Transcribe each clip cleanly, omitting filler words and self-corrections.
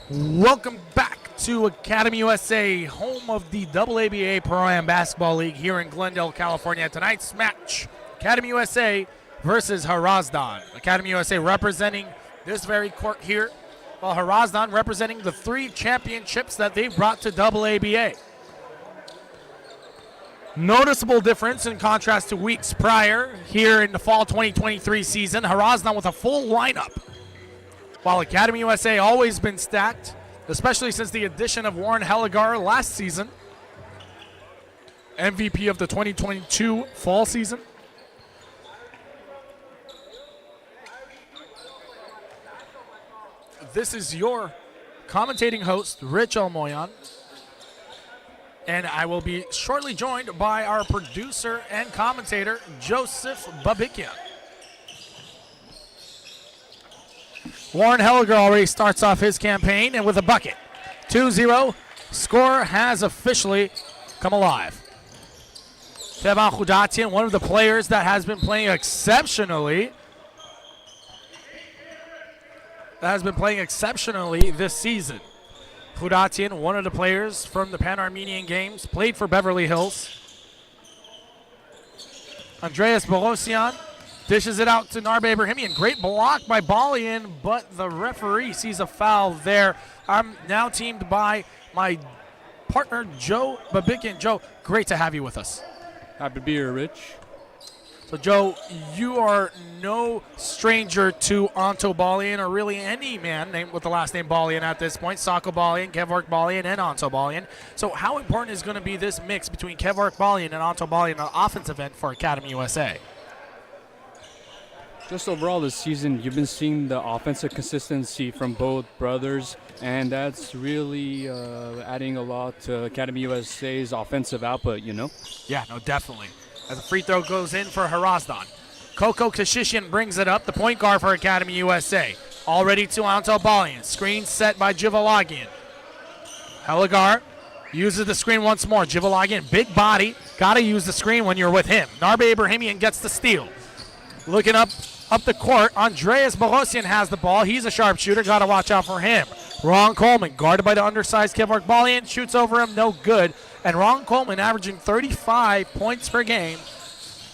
Welcome back to Academy USA, home of the AABA Pro-Am Basketball League here in Glendale, California. Tonight's match, Academy USA versus Hrazdan. Academy USA representing this very court here, while Hrazdan representing the 3 championships that they brought to AABA. Noticeable difference in contrast to weeks prior here in the fall 2023 season. Hrazdan with a full lineup, while Academy USA always been stacked, especially since the addition of Warren Helligar last season, MVP of the 2022 fall season. This is your commentating host, Rich Almoyan, and I will be shortly joined by our producer and commentator, Joseph Babikian. Warren Helligar already starts off his campaign and with a bucket. 2-0. Score has officially come alive. Tevan Hrazdan, one of the players that has been playing exceptionally. This season. Hrazdan, one of the players from the Pan-Armenian Games, played for Beverly Hills. Andreas Borosian dishes it out to Narbe Abrahamian. Great block by Balian, but the referee sees a foul there. I'm now teamed by my partner, Joe Babikian. Joe, great to have you with us. Happy to be here, Rich. So, Joe, you are no stranger to Anto Balian, or really any man named with the last name Balian at this point. Sako Balian, Kevork Balian, and Anto Balian. So how important is going to be this mix between Kevork Balian and Anto Balian, an offensive end for Academy USA? Just overall this season, you've been seeing the offensive consistency from both brothers, and that's really adding a lot to Academy USA's offensive output, you know? Yeah, no, definitely. As a free throw goes in for Hrazdan. Koko Kashishian brings it up, the point guard for Academy USA. Already to Anto Balian. Screen set by Jivalagian. Helligar uses the screen once more. Jivalagian, big body. Got to use the screen when you're with him. Narbe Abrahamian gets the steal. Looking up the court, Andreas Borosian has the ball. He's a sharpshooter. Got to watch out for him. Ron Coleman, guarded by the undersized Kevork Balian, shoots over him, no good. And Ron Coleman averaging 35 points per game,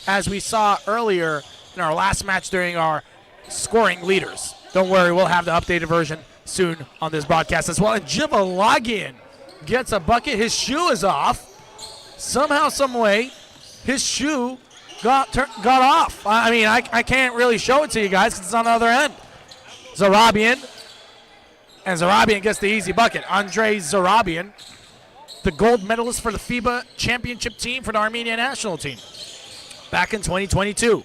as we saw earlier in our last match during our scoring leaders. Don't worry, we'll have the updated version soon on this broadcast as well. And Jivalagian gets a bucket. His shoe is off. Somehow, some way, his shoe got off. I mean, I can't really show it to you guys because it's on the other end. Zarabian. And Zarabian gets the easy bucket. Andrei Zarabian, the gold medalist for the FIBA championship team for the Armenian national team back in 2022.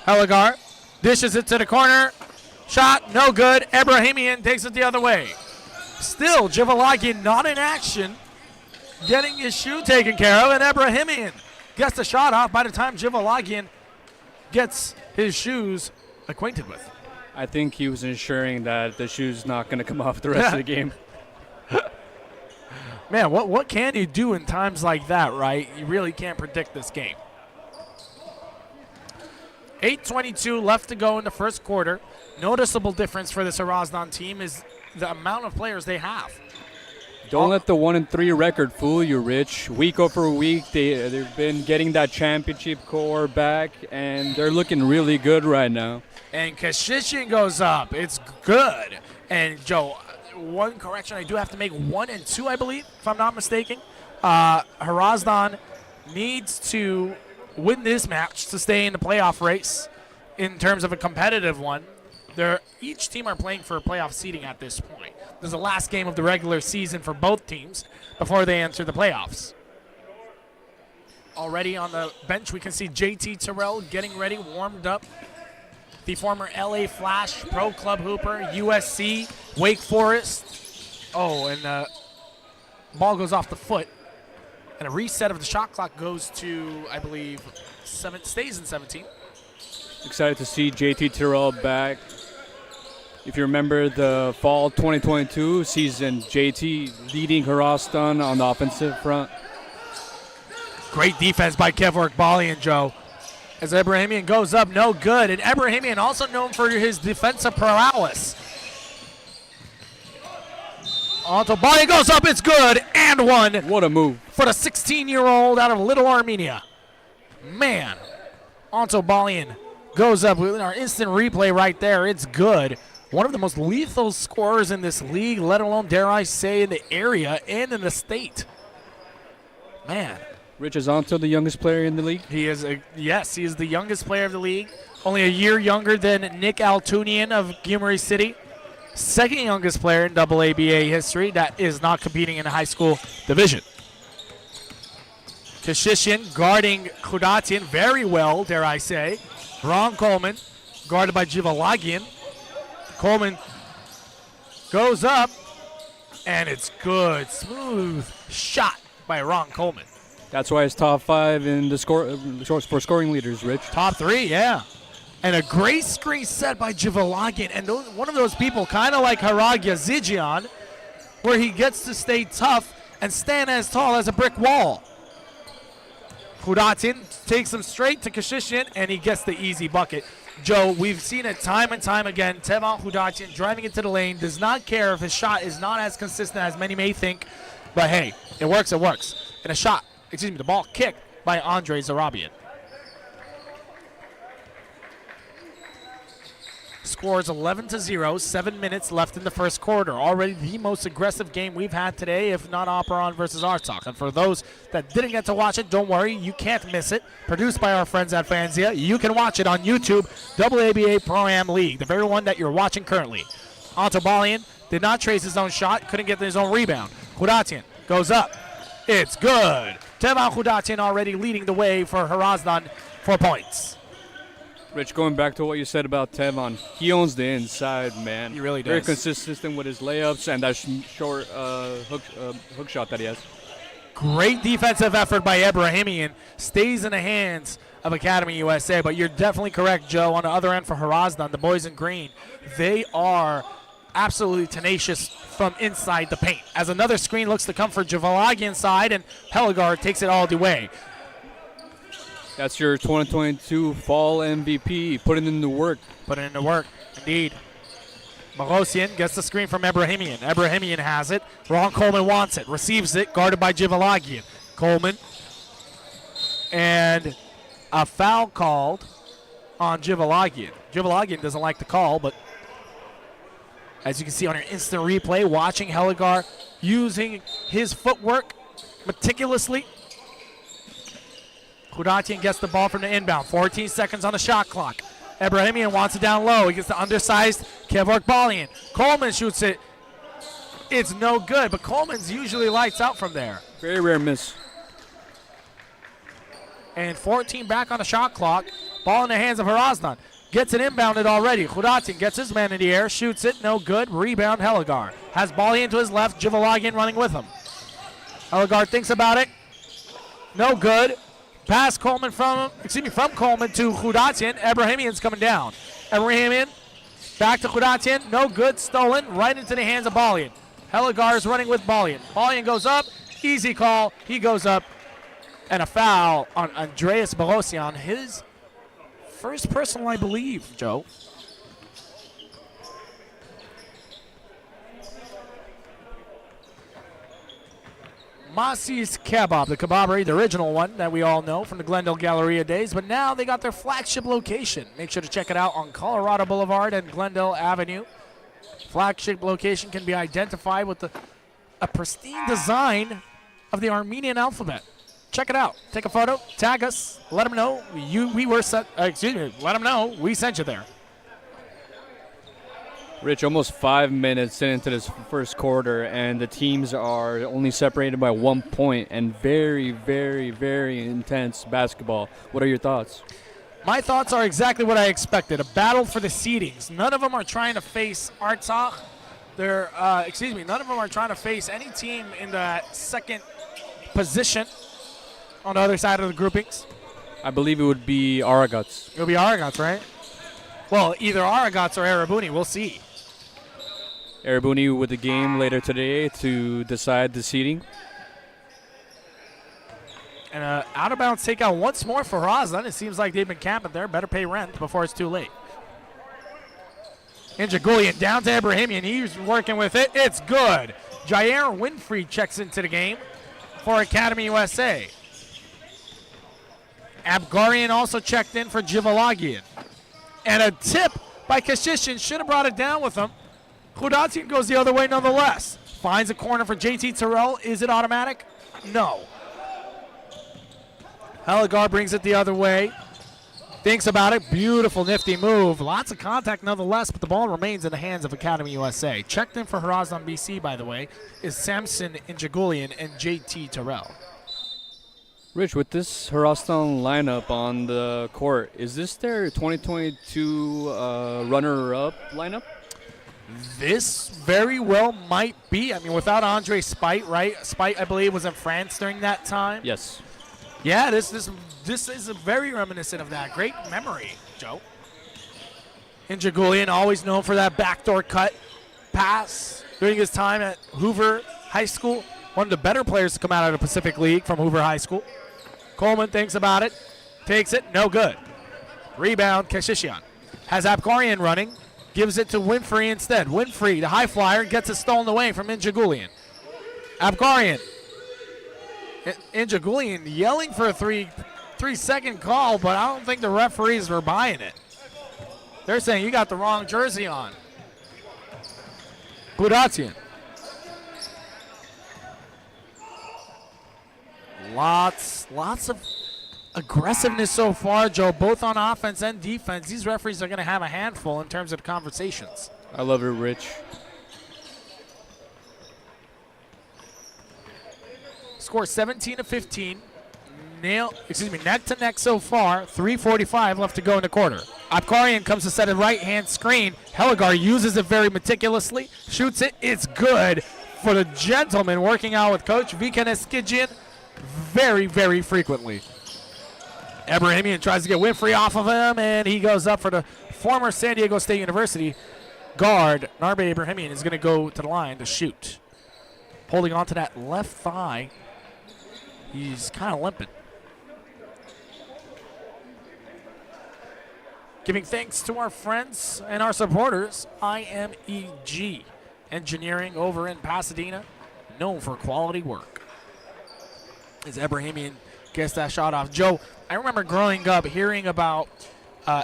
Helligar dishes it to the corner. Shot, no good. Abrahamian takes it the other way. Still, Jivalagian not in action, getting his shoe taken care of, and Abrahamian gets the shot off by the time Jivalagian gets his shoes acquainted with. I think he was ensuring that the shoe's not going to come off the rest of the game. Man, what can you do in times like that, right? You really can't predict this game. 8:22 left to go in the first quarter. Noticeable difference for this Hrazdan team is the amount of players they have. Don't let the 1-3 record fool you, Rich. Week over week, they've been getting that championship core back, and they're looking really good right now. And Kashishian goes up. It's good. And, Joe, one correction I do have to make, 1 and 2, I believe, if I'm not mistaken. Hrazdan needs to win this match to stay in the playoff race in terms of a competitive one. Each team are playing for playoff seeding at this point. This is the last game of the regular season for both teams before they enter the playoffs. Already on the bench, we can see JT Terrell getting ready, warmed up. The former LA Flash, Pro Club Hooper, USC, Wake Forest. Oh, and the ball goes off the foot. And a reset of the shot clock goes to, I believe, stays in 17. Excited to see JT Terrell back. If you remember the fall 2022 season, JT leading Hrazdan on the offensive front. Great defense by Kevork Balian, Joe. As Ebrahimian goes up, no good. And Ebrahimian also known for his defensive prowess. Onto Balian goes up, it's good, and one. What a move. For the 16-year-old out of Little Armenia. Man, Onto Balian goes up with our instant replay right there. It's good. One of the most lethal scorers in this league, let alone, dare I say, in the area and in the state. Man. Rich is Onto the youngest player in the league? He is, yes, he is the youngest player of the league. Only a year younger than Nick Altunian of Gimri City. Second youngest player in AABA history that is not competing in the high school division. Kashishin guarding Khudatin very well, dare I say. Ron Coleman guarded by Jivalagian. Coleman goes up, and it's good. Smooth shot by Ron Coleman. That's why it's top 5 in the for scoring leaders, Rich. Top 3, yeah. And a great screen set by Jivalagian. And one of those people, kind of like Haragya Zijian, where he gets to stay tough and stand as tall as a brick wall. Khudatin takes him straight to Kashishin, and he gets the easy bucket. Joe, we've seen it time and time again. Tevan Khudatin driving into the lane, does not care if his shot is not as consistent as many may think. But hey, it works, it works. And the ball kicked by Andre Zarabian. Scores 11-0, 7 minutes left in the first quarter. Already the most aggressive game we've had today, if not Operon versus Artsakh. And for those that didn't get to watch it, don't worry, you can't miss it. Produced by our friends at Fanzia. You can watch it on YouTube, AABA Pro-Am League, the very one that you're watching currently. Onto Balian did not trace his own shot, couldn't get his own rebound. Khudatin goes up. It's good. Tevan Khudatin already leading the way for Hrazdan 4 points. Rich, going back to what you said about Tevan, he owns the inside, man. He really does. Very consistent with his layups and that short hook shot that he has. Great defensive effort by Ebrahimian. Stays in the hands of Academy USA, but you're definitely correct, Joe. On the other end for Hrazdan, the boys in green, they are absolutely tenacious from inside the paint. As another screen looks to come for Jivalagian's side, and Heligar takes it all the way. That's your 2022 fall MVP. Put it in the work. Put it into work, indeed. Marosian gets the screen from Ebrahimian. Ebrahimian has it. Ron Coleman wants it. Receives it, guarded by Jivalagian. Coleman. And a foul called on Jivalagian. Jivalagian doesn't like the call, but as you can see on your instant replay, watching Heligar using his footwork meticulously. Khudatin gets the ball from the inbound. 14 seconds on the shot clock. Ebrahimian wants it down low. He gets the undersized Kevork Balian. Coleman shoots it. It's no good, but Coleman's usually lights out from there. Very rare miss. And 14 back on the shot clock. Ball in the hands of Hrazdan. Gets it inbounded already. Khudatin gets his man in the air, shoots it, no good. Rebound, Heligar. Has Balian to his left, Jivalagian running with him. Heligar thinks about it. No good. Pass from Coleman to Khudatin. Ebrahimian's coming down. Ebrahimian back to Khudatin. No good. Stolen right into the hands of Balian. Heligar is running with Balian. Balian goes up. Easy call. He goes up. And a foul on Andreas Barosian. His first personal, I believe, Joe. Masi's Kebab, the kebabbery, the original one that we all know from the Glendale Galleria days, but now they got their flagship location. Make sure to check it out on Colorado Boulevard and Glendale Avenue. Flagship location can be identified with a pristine design of the Armenian alphabet. Check it out. Take a photo, tag us, let them know let them know we sent you there. Rich, almost 5 minutes into this first quarter, and the teams are only separated by 1 point, and very, very, very intense basketball. What are your thoughts? My thoughts are exactly what I expected, a battle for the seedings. None of them are trying to face Artsakh. None of them are trying to face any team in the second position on the other side of the groupings. I believe it would be Aragats. It would be Aragats, right? Well, either Aragats or Arabuni. We'll see. Arabuni with the game later today to decide the seeding. And out of bounds takeout once more for Hrazdan. It seems like they've been camping there. Better pay rent before it's too late. Injagulian down to Abrahamian. He's working with it. It's good. Jair Winfrey checks into the game for Academy USA. Abgarian also checked in for Jivalagian. And a tip by Kashishin. Should have brought it down with him. Hrazdan goes the other way nonetheless. Finds a corner for JT Terrell. Is it automatic? No. Heligar brings it the other way. Thinks about it. Beautiful, nifty move. Lots of contact nonetheless, but the ball remains in the hands of Academy USA. Checked in for Hrazdan BC, by the way, is Samson Injagulian and JT Terrell. Rich, with this Hrazdan lineup on the court, is this their 2022 runner-up lineup? This very well might be. I mean, without Andre Spite, right? Spite, I believe, was in France during that time. Yes. Yeah, this is very reminiscent of that. Great memory, Joe. Injagulian, always known for that backdoor cut pass during his time at Hoover High School. One of the better players to come out of the Pacific League from Hoover High School. Coleman thinks about it, takes it, no good. Rebound, Kashishian. Has Abkarian running, gives it to Winfrey instead. Winfrey, the high flyer, gets it stolen away from Injagulian. Abkarian. Injagulian yelling for a three-second call, but I don't think the referees were buying it. They're saying you got the wrong jersey on. Hrazdan. Lots of aggressiveness so far, Joe, both on offense and defense. These referees are going to have a handful in terms of conversations. I love it, Rich. Score 17-15. Neck to neck so far. 3:45 left to go in the quarter. Abkarian comes to set a right-hand screen. Heligar uses it very meticulously, shoots it. It's good for the gentleman working out with Coach Vikan Eskijian very, very frequently. Abrahamian tries to get Winfrey off of him, and he goes up for the former San Diego State University guard. Narbe Abrahamian is going to go to the line to shoot. Holding on to that left thigh. He's kind of limping. Giving thanks to our friends and our supporters, IMEG Engineering over in Pasadena, known for quality work. As Abrahamian gets that shot off. Joe, I remember growing up hearing about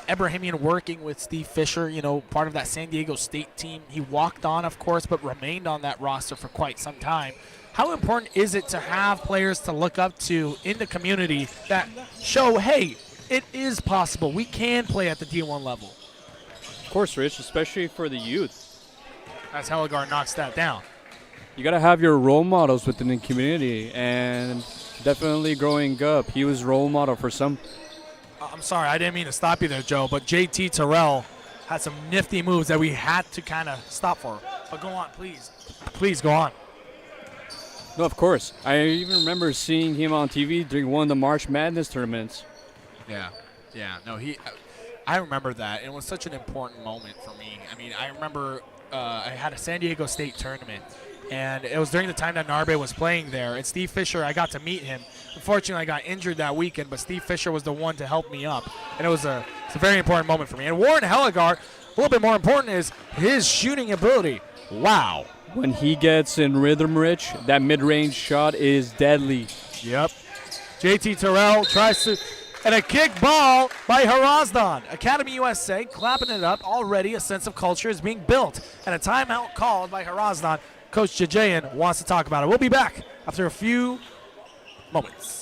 Abrahamian working with Steve Fisher, you know, part of that San Diego State team. He walked on, of course, but remained on that roster for quite some time. How important is it to have players to look up to in the community that show, hey, it is possible. We can play at the D1 level. Of course, Rich, especially for the youth. As Heligar knocks that down. You got to have your role models within the community, and definitely growing up, he was role model for some. I'm sorry, I didn't mean to stop you there, Joe, but JT Terrell had some nifty moves that we had to kind of stop for. But go on, please. Please go on. No, of course. I even remember seeing him on TV during one of the March Madness tournaments. Yeah. No, I remember that. It was such an important moment for me. I mean, I remember I had a San Diego State tournament, and it was during the time that Narbe was playing there. And Steve Fisher, I got to meet him. Unfortunately, I got injured that weekend, but Steve Fisher was the one to help me up. And it's a very important moment for me. And Warren Heligar, a little bit more important is his shooting ability. Wow. When he gets in rhythm, Rich, that mid-range shot is deadly. Yep. JT Terrell tries to, and a kick ball by Hrazdan. Academy USA clapping it up. Already a sense of culture is being built. And a timeout called by Hrazdan. Coach Jajayan wants to talk about it. We'll be back after a few moments.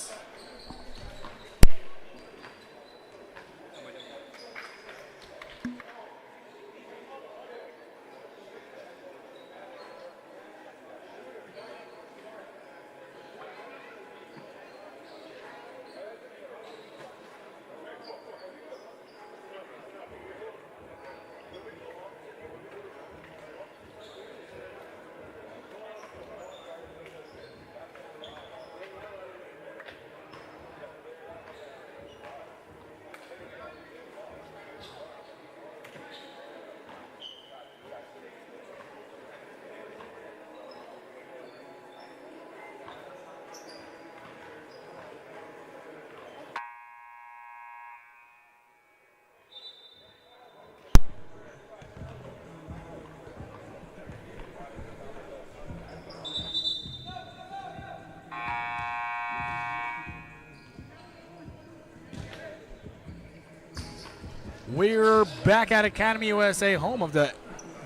We're back at Academy USA, home of the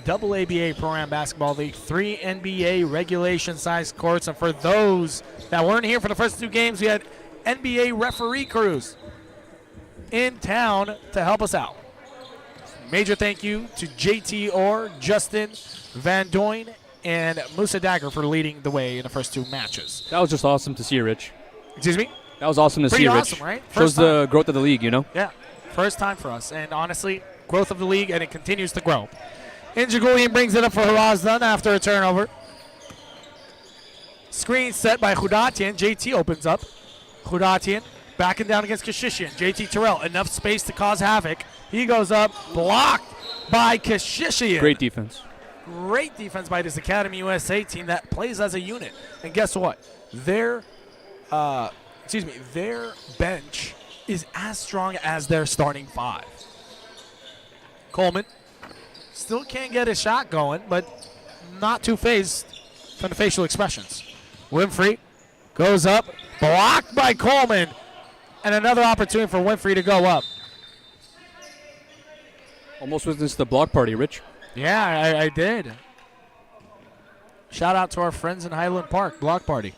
AABA Pro-Am Basketball League. 3 NBA regulation-sized courts. And for those that weren't here for the first 2 games, we had NBA referee crews in town to help us out. Major thank you to JT Orr, Justin Van Doyne, and Musa Dagger for leading the way in the first 2 matches. That was just awesome to see, Rich. Excuse me? That was awesome to Pretty see, awesome, Rich. right? Shows the growth of the league, you know? Yeah, first time for us. And honestly, growth of the league, and it continues to grow. Injagulian brings it up for Hrazdan after a turnover. Screen set by Hrazdan. JT opens up. Hrazdan backing down against Kashishian. JT Terrell, enough space to cause havoc. He goes up, blocked by Kashishian. Great defense. Great defense by this Academy USA team that plays as a unit. And guess what? Their bench is as strong as their starting 5. Coleman still can't get his shot going, but not too phased from the facial expressions. Winfrey goes up, blocked by Coleman, and another opportunity for Winfrey to go up. Almost witnessed the block party, Rich. Yeah, I did. Shout out to our friends in Highland Park, block party.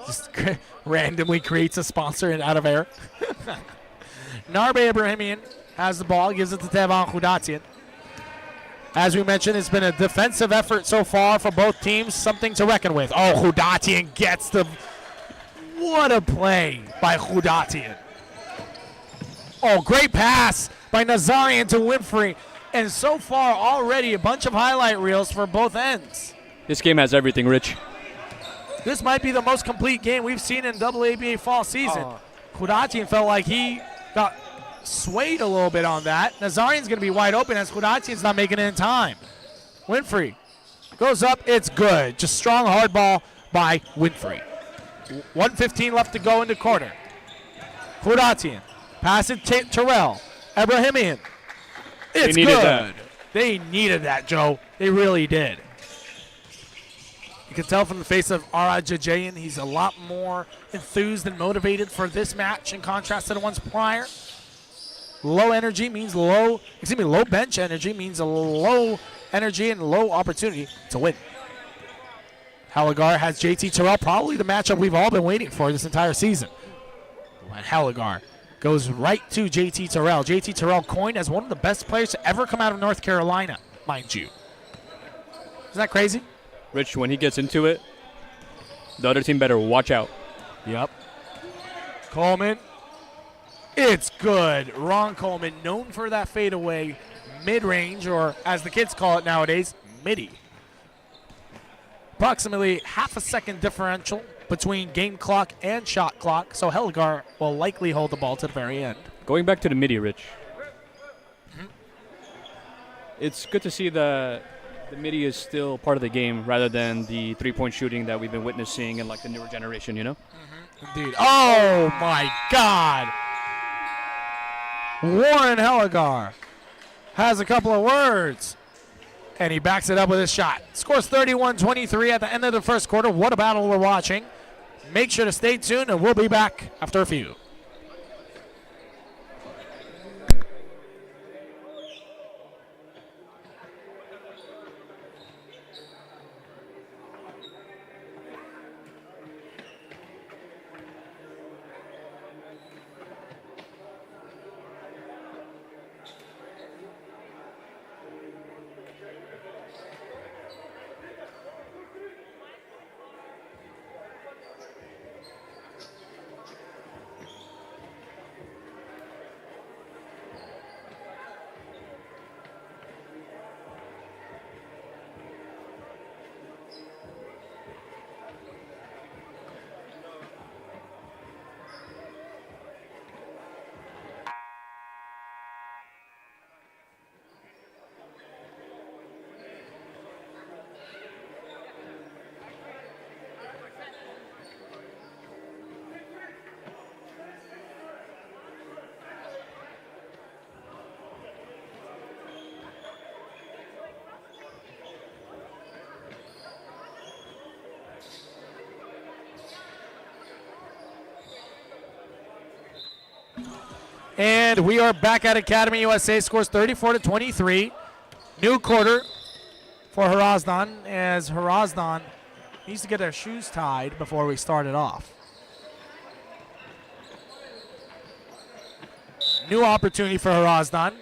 Just randomly creates a sponsor out of air. Narbe Abrahamian has the ball, gives it to Tevan Hrazdan. As we mentioned, it's been a defensive effort so far for both teams, something to reckon with. Oh, Hrazdan gets the... What a play by Hrazdan. Oh, great pass by Nazarian to Winfrey. And so far, already a bunch of highlight reels for both ends. This game has everything, Rich. This might be the most complete game we've seen in AABA fall season. Hrazdan felt like he got swayed a little bit on that. Nazarian's going to be wide open as Hrazdan's not making it in time. Winfrey goes up. It's good. Just strong hard ball by Winfrey. 1:15 left to go in the quarter. Hrazdan. Pass it to Terrell. Abrahamian. It's They needed good. that. They needed that, Joe. They really did. You can tell from the face of Ara Jajayan, he's a lot more enthused and motivated for this match in contrast to the ones prior. Low energy means low bench energy means a low energy and low opportunity to win. Halagar has JT Terrell, probably the matchup we've all been waiting for this entire season. And Halagar goes right to JT Terrell. JT Terrell coined as one of the best players to ever come out of North Carolina, mind you. Isn't that crazy? Rich, when he gets into it, the other team better watch out. Yep. Coleman. It's good. Ron Coleman, known for that fadeaway mid-range, or as the kids call it nowadays, midi. Approximately half a second differential between game clock and shot clock, so Halagar will likely hold the ball to the very end. Going back to the midi, Rich. It's good to see the midi is still part of the game rather than the three-point shooting that we've been witnessing in like the newer generation, you know? Indeed. Oh, my God. Warren Halagar has a couple of words, and he backs it up with his shot. Scores 31-23 at the end of the first quarter. What a battle we're watching. Make sure to stay tuned, and we'll be back after a few. And we are back at Academy USA. Scores 34-23. New quarter for Hrazdan, as Hrazdan needs to get their shoes tied before we start it off. New opportunity for Hrazdan.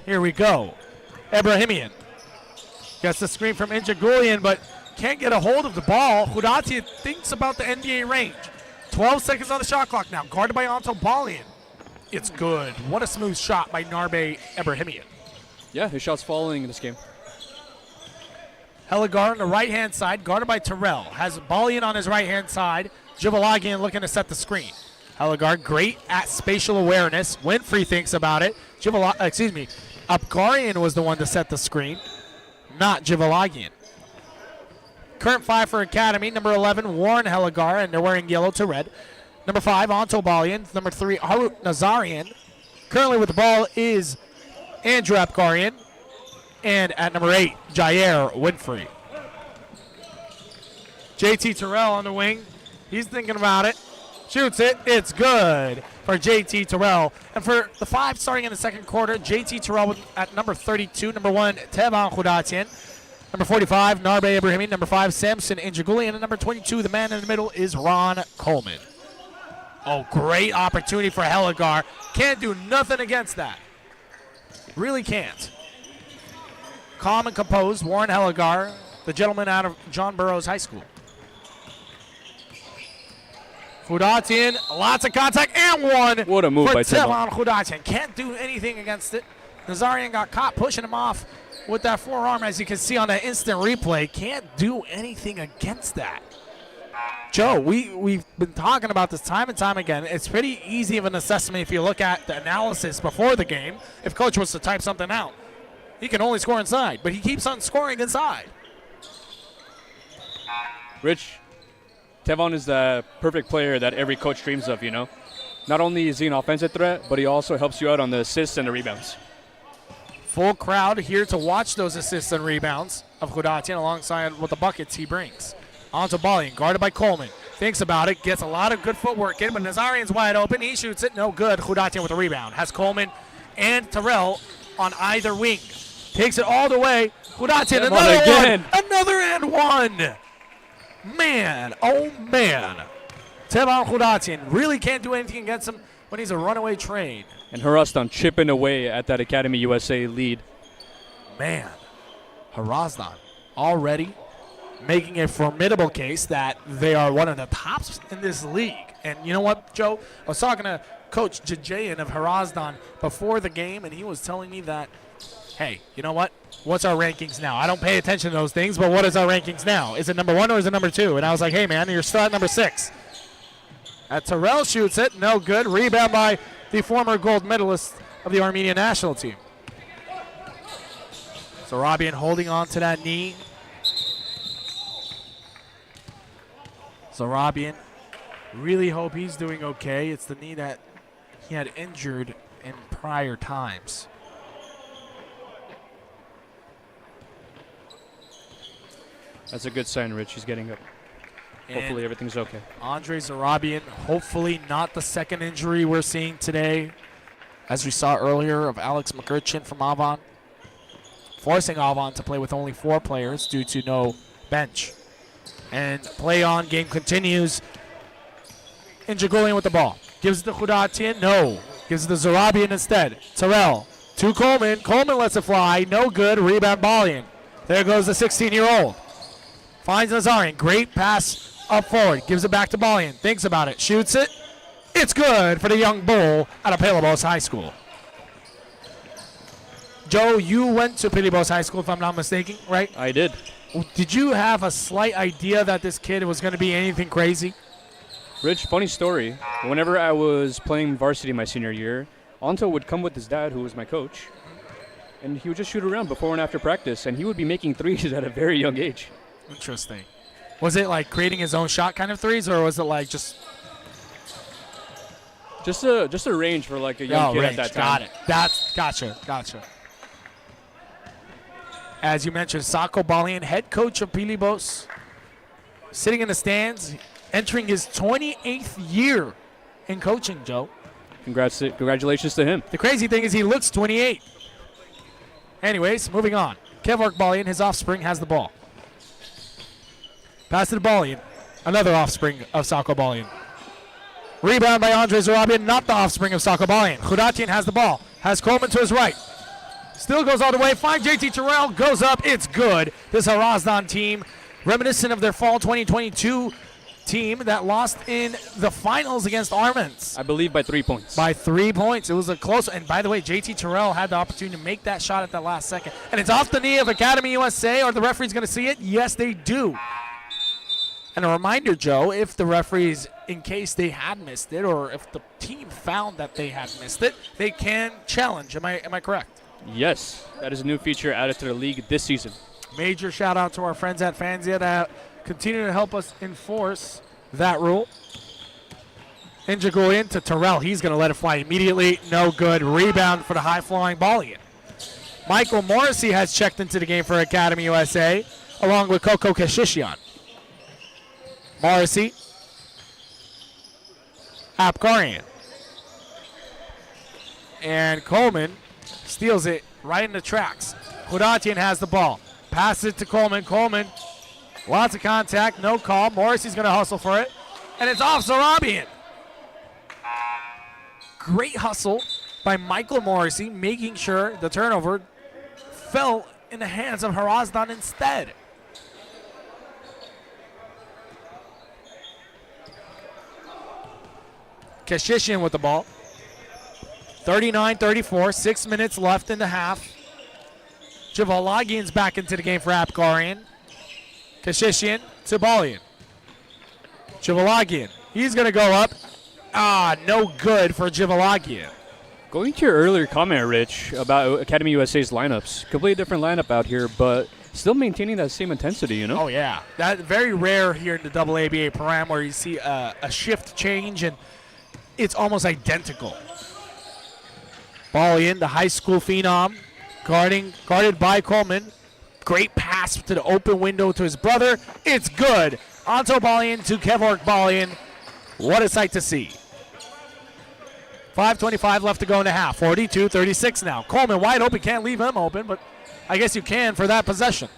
Here we go. Ibrahimian gets the screen from Injagulian, but can't get a hold of the ball. Hrazdan thinks about the NBA range. 12 seconds on the shot clock now. Guarded by Anto Balian. It's good. What a smooth shot by Narbe Ibrahimian. Yeah, his shot's falling in this game. Heligar on the right-hand side, guarded by Terrell. Has Balian on his right-hand side. Jivalagian looking to set the screen. Heligar, great at spatial awareness. Winfrey thinks about it. Upgarian was the one to set the screen, not Jivalagian. Current 5 for Academy, number 11, Warren Heligar, and they're wearing yellow to red. Number 5, Anto Balian. Number 3, Harut Nazarian. Currently with the ball is Andrew Upgarian. And at number 8, Jair Winfrey. JT Terrell on the wing. He's thinking about it. Shoots it. It's good for JT Terrell. And for the 5 starting in the second quarter, JT Terrell at number 32. Number 1, Tevan Hrazdan. Number 45, Narbe Ibrahimi. Number 5, Samson Injagulian. And number 22, the man in the middle, is Ron Coleman. Oh, great opportunity for Heligar. Can't do nothing against that. Really can't. Calm and composed, Warren Heligar, the gentleman out of John Burroughs High School. Hrazdan, lots of contact, and one. What a move by Tevan Hrazdan. Can't do anything against it. Nazarian got caught pushing him off with that forearm, as you can see on that instant replay. Can't do anything against that. Joe, we've been talking about this time and time again. It's pretty easy of an assessment if you look at the analysis before the game. If coach was to type something out, he can only score inside, but he keeps on scoring inside. Rich, Tevan is the perfect player that every coach dreams of, you know. Not only is he an offensive threat, but he also helps you out on the assists and the rebounds. Full crowd here to watch those assists and rebounds of Hrazdan alongside what the buckets he brings. Onto Balian, guarded by Coleman. Thinks about it, gets a lot of good footwork in, but Nazarian's wide open. He shoots it, no good. Hrazdan with a rebound. Has Coleman and Terrell on either wing. Takes it all the way. Hrazdan, another and one. Man, oh man. Tevan Hrazdan really can't do anything against him when he's a runaway train. And Hrazdan chipping away at that Academy USA lead. Man, Hrazdan already making a formidable case that they are one of the tops in this league. And you know what, Joe? I was talking to Coach Jajayan of Hrazdan before the game, and he was telling me that, hey, you know what? What's our rankings now? I don't pay attention to those things, but what is our rankings now? Is it number 1 or is it number 2? And I was like, hey, man, you're still at number 6. Terrell shoots it. No good. Rebound by the former gold medalist of the Armenian national team. Zarabian holding on to that knee. Zarabian, really hope he's doing okay. It's the knee that he had injured in prior times. That's a good sign, Rich. He's getting up. Hopefully everything's okay. Andre Zarabian, hopefully not the second injury we're seeing today, as we saw earlier, of Alex McGurchin from Avon, forcing Avon to play with only 4 players due to no bench. And play on, game continues. Injagulian with the ball. Gives it to Hrazdan, no. Gives it to Zarabian instead. Terrell to Coleman. Coleman lets it fly, no good. Rebound Balian. There goes the 16-year-old. Finds Nazarian, great pass up forward. Gives it back to Balian, thinks about it, shoots it. It's good for the young bull out of Pilibos High School. Joe, you went to Pilibos High School, if I'm not mistaken, right? I did. Did you have a slight idea that this kid was going to be anything crazy? Rich, funny story. Whenever I was playing varsity my senior year, Anto would come with his dad, who was my coach, and he would just shoot around before and after practice, and he would be making threes at a very young age. Interesting. Was it like creating his own shot kind of threes, or was it like just a range for like a young kid at that time? Got it. That's gotcha. As you mentioned, Sako Balian, head coach of Pilibos, sitting in the stands, entering his 28th year in coaching, Joe. Congratulations to him. The crazy thing is he looks 28. Anyways, moving on. Kevork Balian, his offspring, has the ball. Pass to Balian. Another offspring of Sako Balian. Rebound by Andre Zarabian, not the offspring of Sako Balian. Hrazdan has the ball. Has Coleman to his right. Still goes all the way. Find JT Terrell. Goes up. It's good. This Hrazdan team, reminiscent of their fall 2022 team that lost in the finals against Armenians. I believe by 3 points. By 3 points. It was a close. And by the way, JT Terrell had the opportunity to make that shot at the last second. And it's off the knee of Academy USA. Are the referees going to see it? Yes, they do. And a reminder, Joe, if the referees, in case they had missed it, or if the team found that they had missed it, they can challenge. Am I correct? Yes, that is a new feature added to the league this season. Major shout out to our friends at Fanzia that continue to help us enforce that rule. Injagulian to Terrell. He's going to let it fly immediately. No good. Rebound for the high-flying Balian. Michael Morrissey has checked into the game for Academy USA, along with Coco Kashishian. Morrissey. Apgarian. And Coleman steals it right in the tracks. Hrazdan has the ball. Passes it to Coleman. Coleman, lots of contact, no call. Morrissey's going to hustle for it. And it's off Zarabian. Great hustle by Michael Morrissey, making sure the turnover fell in the hands of Hrazdan instead. Kashishian with the ball. 39-34, 6 minutes left in the half. Jivalagian's back into the game for Apgarian. Kashishian to Balian. Jivalagian, he's going to go up. No good for Jivalagian. Going to your earlier comment, Rich, about Academy USA's lineups. Completely different lineup out here, but still maintaining that same intensity, you know? Oh, yeah. That's very rare here in the AABA program where you see a shift change and it's almost identical. Balian, the high school phenom, guarded by Coleman. Great pass to the open window to his brother. It's good. Anto Balian to Kevork Balian. What a sight to see. 5:25 left to go in the half. 42-36 now. Coleman wide open. Can't leave him open, but I guess you can for that possession.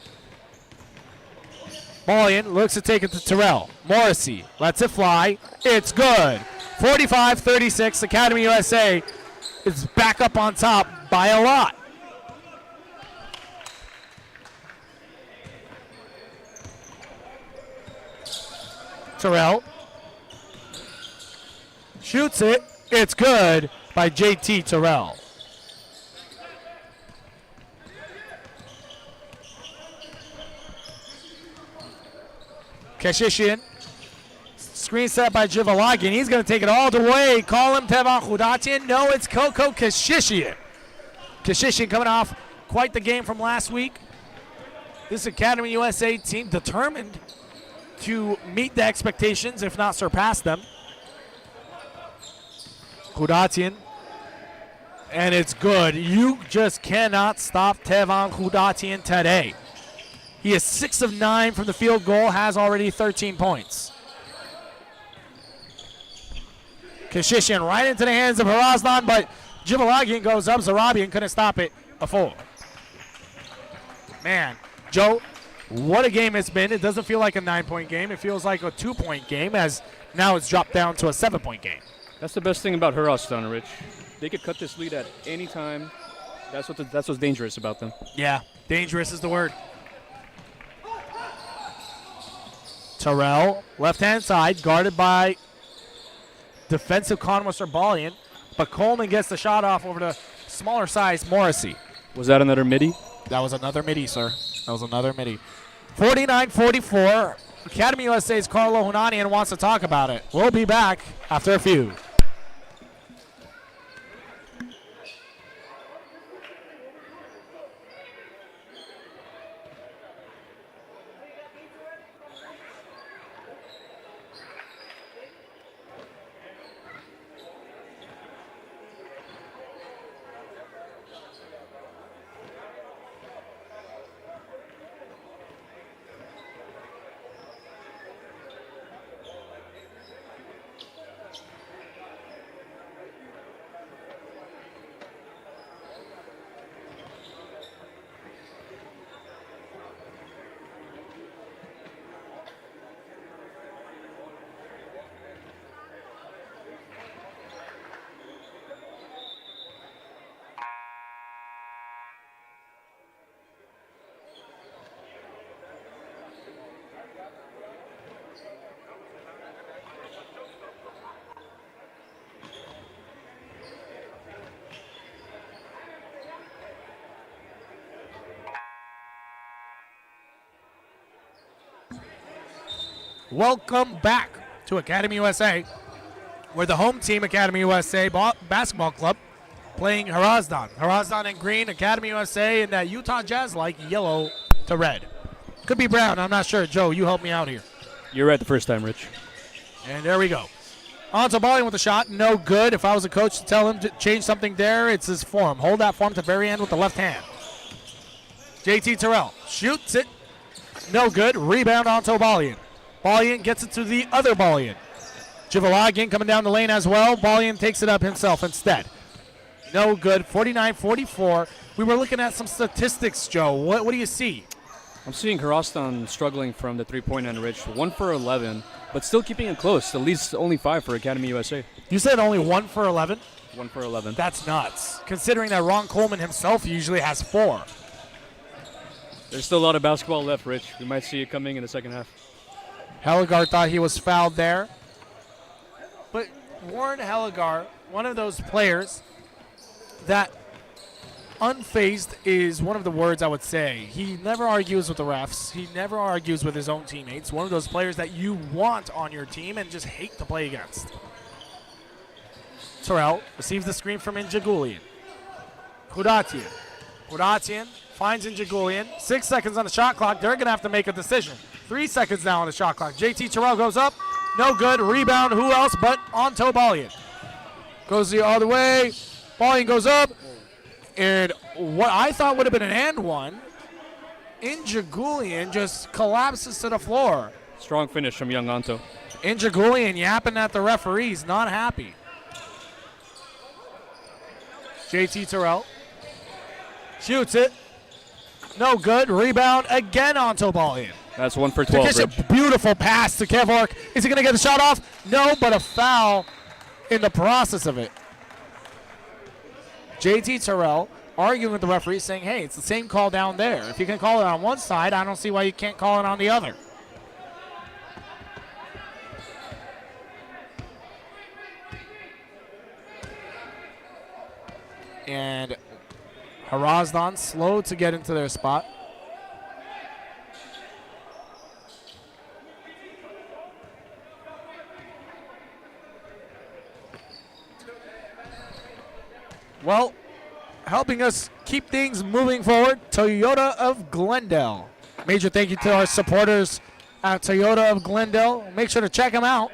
Balian looks to take it to Terrell. Morrissey lets it fly. It's good. 45-36. Academy USA is back up on top by a lot. Terrell shoots it. It's good by JT Terrell. Kashishian. Screen set by Jivalagian. He's going to take it all the way. Call him Tevan Hrazdan. No, it's Coco Kashishian. Kashishian coming off quite the game from last week. This Academy USA team determined to meet the expectations, if not surpass them. Hrazdan. And it's good. You just cannot stop Tevan Hrazdan today. He is 6 of 9 from the field goal, has already 13 points. Kashishian right into the hands of Hrazdan, but Jivalagian goes up. Zarabian couldn't stop it before. Man, Joe, what a game it's been. It doesn't feel like a 9-point game. It feels like a 2-point game, as now it's dropped down to a 7-point game. That's the best thing about Hrazdan, Rich. They could cut this lead at any time. That's what's dangerous about them. Yeah, dangerous is the word. Terrell, left-hand side, guarded by defensive conquest Balian, but Coleman gets the shot off over the smaller size Morrissey. Was that another midi? That was another midi, sir. That was another midi. 49-44. Academy USA's Carlo Hunanian wants to talk about it. We'll be back after a few. Welcome back to Academy USA. We're the home team, Academy USA Basketball Club, playing Hrazdan. Hrazdan in green, Academy USA in that Utah Jazz like yellow to red. Could be brown, I'm not sure. Joe, you help me out here. You're right the first time, Rich. And there we go. On to Balian with the shot, no good. If I was a coach to tell him to change something there, it's his form. Hold that form to the very end with the left hand. JT Terrell shoots it, no good. Rebound onto Balian. Balian gets it to the other Balian. Jivalagian coming down the lane as well. Balian takes it up himself instead. No good, 49-44. We were looking at some statistics, Joe. What do you see? I'm seeing Hrazdan struggling from the three-point line, Rich. 1 for 11, but still keeping it close. At least only 5 for Academy USA. You said only 1 for 11? 1 for 11. That's nuts, considering that Ron Coleman himself usually has 4. There's still a lot of basketball left, Rich. We might see it coming in the second half. Heligar thought he was fouled there. But Warren Heligar, one of those players that unfazed is one of the words I would say. He never argues with the refs. He never argues with his own teammates. One of those players that you want on your team and just hate to play against. Terrell receives the screen from Injagulian. Hudatian finds Injagulian. 6 seconds on the shot clock. They're going to have to make a decision. 3 seconds now on the shot clock. JT Terrell goes up. No good. Rebound. Who else but onto Balian. Goes the other way. Balian goes up. And what I thought would have been an and one, Injagulian just collapses to the floor. Strong finish from young Anto. Injagulian yapping at the referees, not happy. JT Terrell shoots it. No good. Rebound again onto Balian. That's 1 for 12, Rich. A beautiful pass to Kevork. Is he going to get the shot off? No, but a foul in the process of it. JT Terrell arguing with the referee saying, hey, it's the same call down there. If you can call it on one side, I don't see why you can't call it on the other. And Hrazdan slow to get into their spot. Well, helping us keep things moving forward, Toyota of Glendale. Major thank you to our supporters at Toyota of Glendale. Make sure to check them out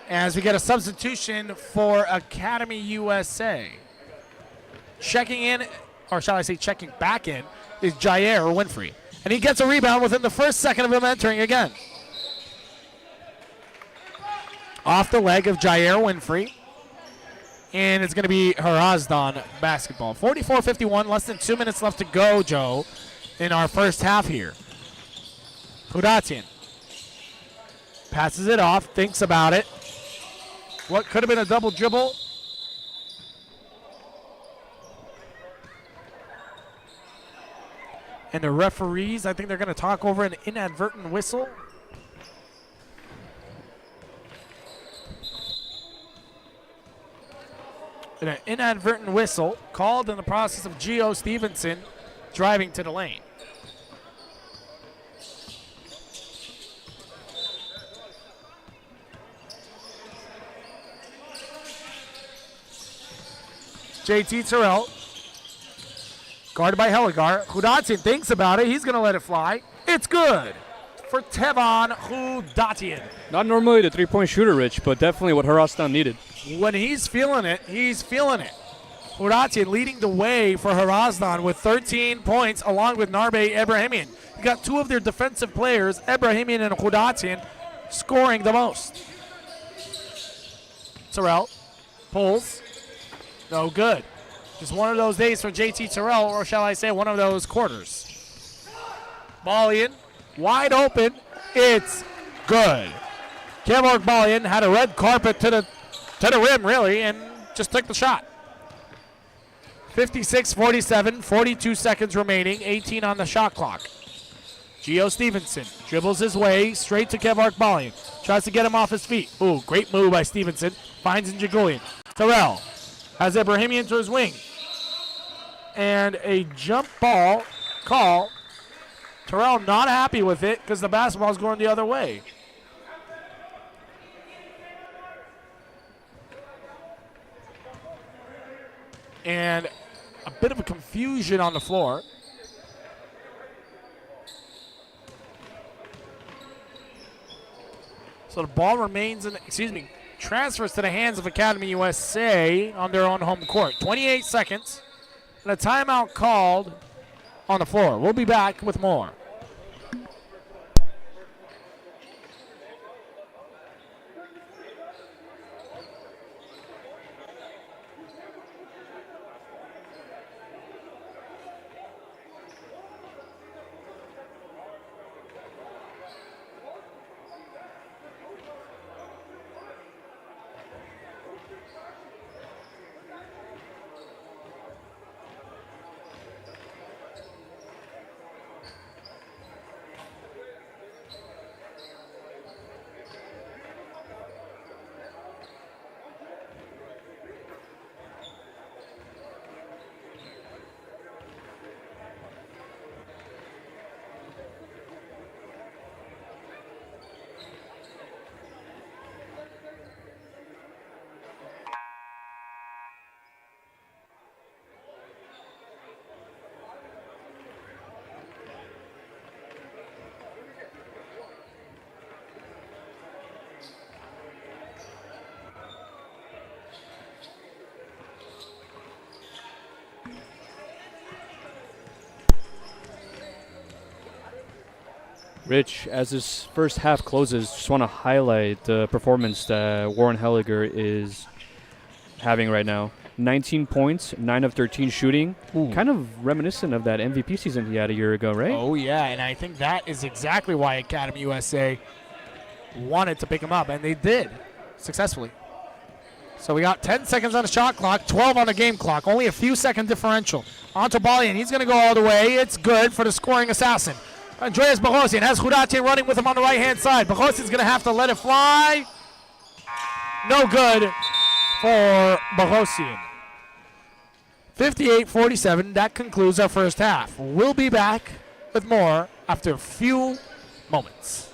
as we get a substitution for Academy USA. Checking in, or shall I say checking back in, is Jair Winfrey. And he gets a rebound within the first second of him entering again. Off the leg of Jair Winfrey. And it's going to be Hrazdan basketball. 44-51, less than 2 minutes left to go, Joe, in our first half here. Hudatian passes it off, thinks about it. What could have been a double dribble. And the referees, I think they're going to talk over an inadvertent whistle. And an inadvertent whistle called in the process of Gio Stevenson driving to the lane. JT Terrell, guarded by Heligar. Hudatian thinks about it. He's going to let it fly. It's good for Tevon Hudatian. Not normally the three-point shooter, Rich, but definitely what Hrazdan needed. When he's feeling it, he's feeling it. Hudatian leading the way for Hrazdan with 13 points along with Narbe Ebrahimian. You got two of their defensive players, Ebrahimian and Hudatian, scoring the most. Terrell pulls. No good. Just one of those days for JT Terrell, or shall I say one of those quarters. Balian, wide open. It's good. Kevork Balian had a red carpet to the rim, really, and just took the shot. 56-47, 42 seconds remaining, 18 on the shot clock. Gio Stevenson dribbles his way straight to Kevork Balian. Tries to get him off his feet. Ooh, great move by Stevenson. Finds Njagulian. Terrell has Ebrahimian to his wing. And a jump ball call Terrell not happy with it because the basketball's going the other way. And a bit of a confusion on the floor. So the ball remains transfers to the hands of Academy USA on their own home court. 28 seconds and a timeout called on the floor. We'll be back with more. Rich, as this first half closes, just want to highlight the performance that Warren Helliger is having right now. 19 points, 9 of 13 shooting. Ooh. Kind of reminiscent of that MVP season he had a year ago, right? Oh, yeah, and I think that is exactly why Academy USA wanted to pick him up, and they did successfully. So we got 10 seconds on the shot clock, 12 on the game clock, only a few second differential. Onto Balian, he's going to go all the way. It's good for the scoring assassin. Andreas Boghosian has Hrazdan running with him on the right-hand side. Boghosian's going to have to let it fly. No good for Boghosian. 58-47, that concludes our first half. We'll be back with more after a few moments.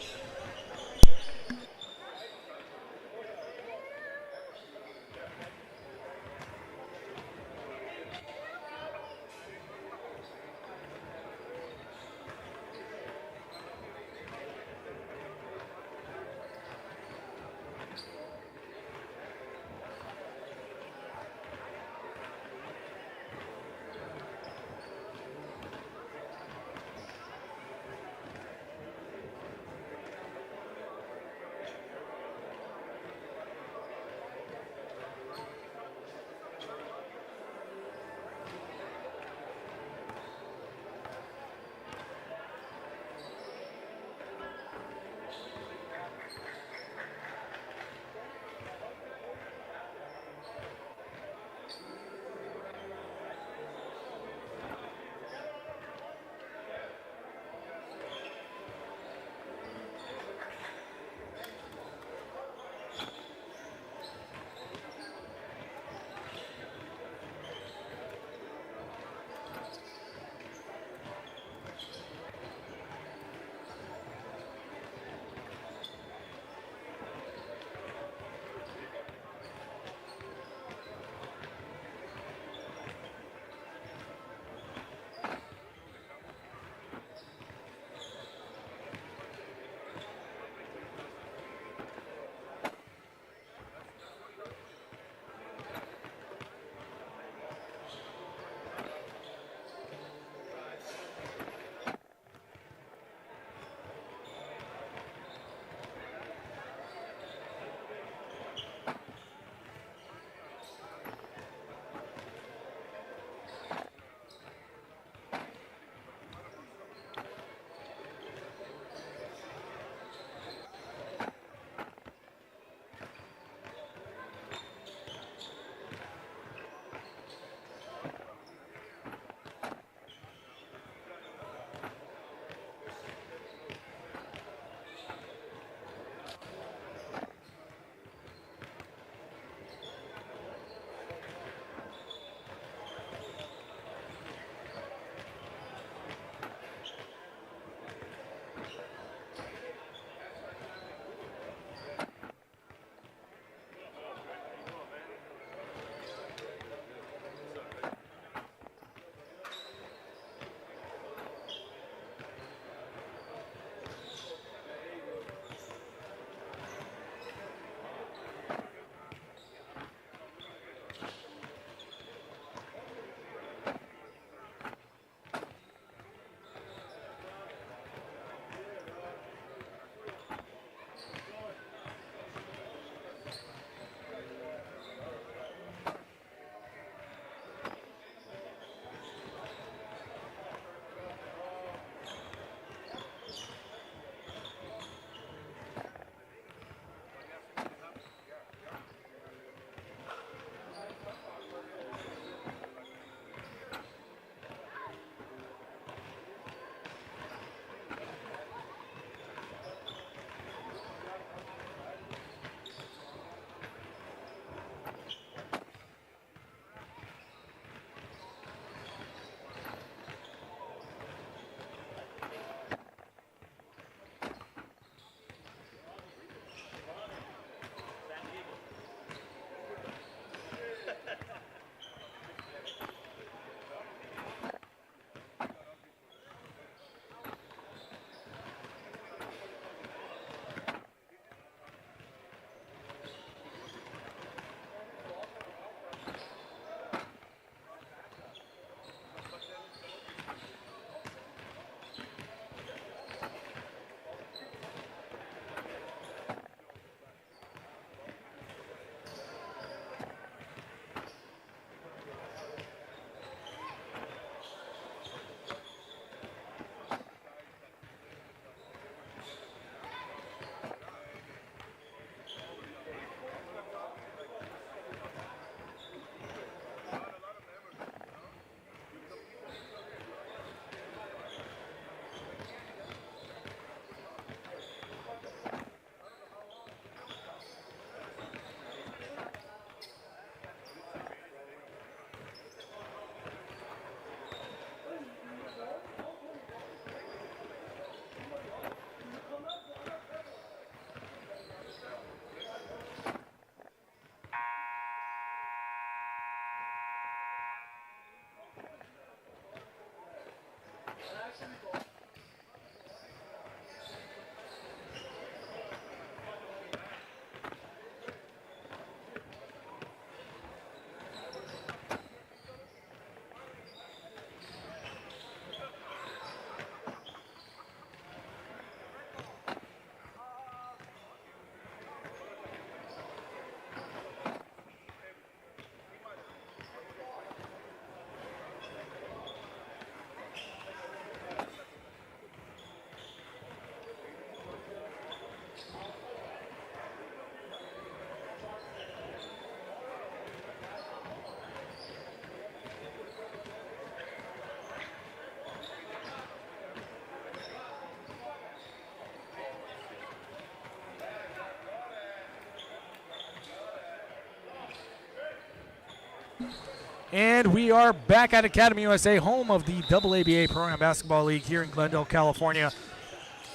And we are back at Academy USA, home of the AABA Program Basketball League here in Glendale, California.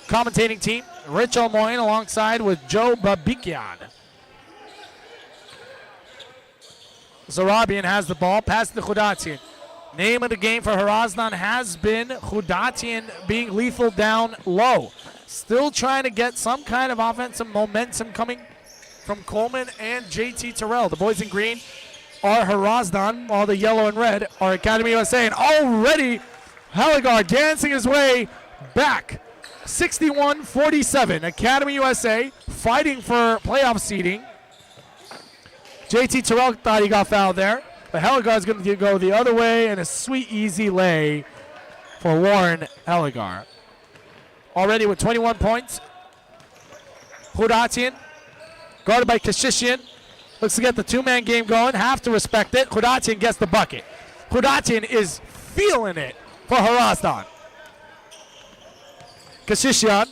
Commentating team, Rich Almoyne alongside with Joe Babikian. Zarabian has the ball, pass to Khudatian. Name of the game for Hrazdan has been Khudatian being lethal down low. Still trying to get some kind of offensive momentum coming from Coleman and JT Terrell. The boys in green are Hrazdan, while the yellow and red are Academy USA. And already Heligar dancing his way back. 61-47. Academy USA fighting for playoff seeding. JT Terrell thought he got fouled there, but Heligar is going to go the other way, and a sweet, easy lay for Warren Heligar. Already with 21 points. Khudatian, guarded by Kashishian. Looks to get the two-man game going. Have to respect it. Khudatian gets the bucket. Khudatian is feeling it for Hrazdan. Kashishian,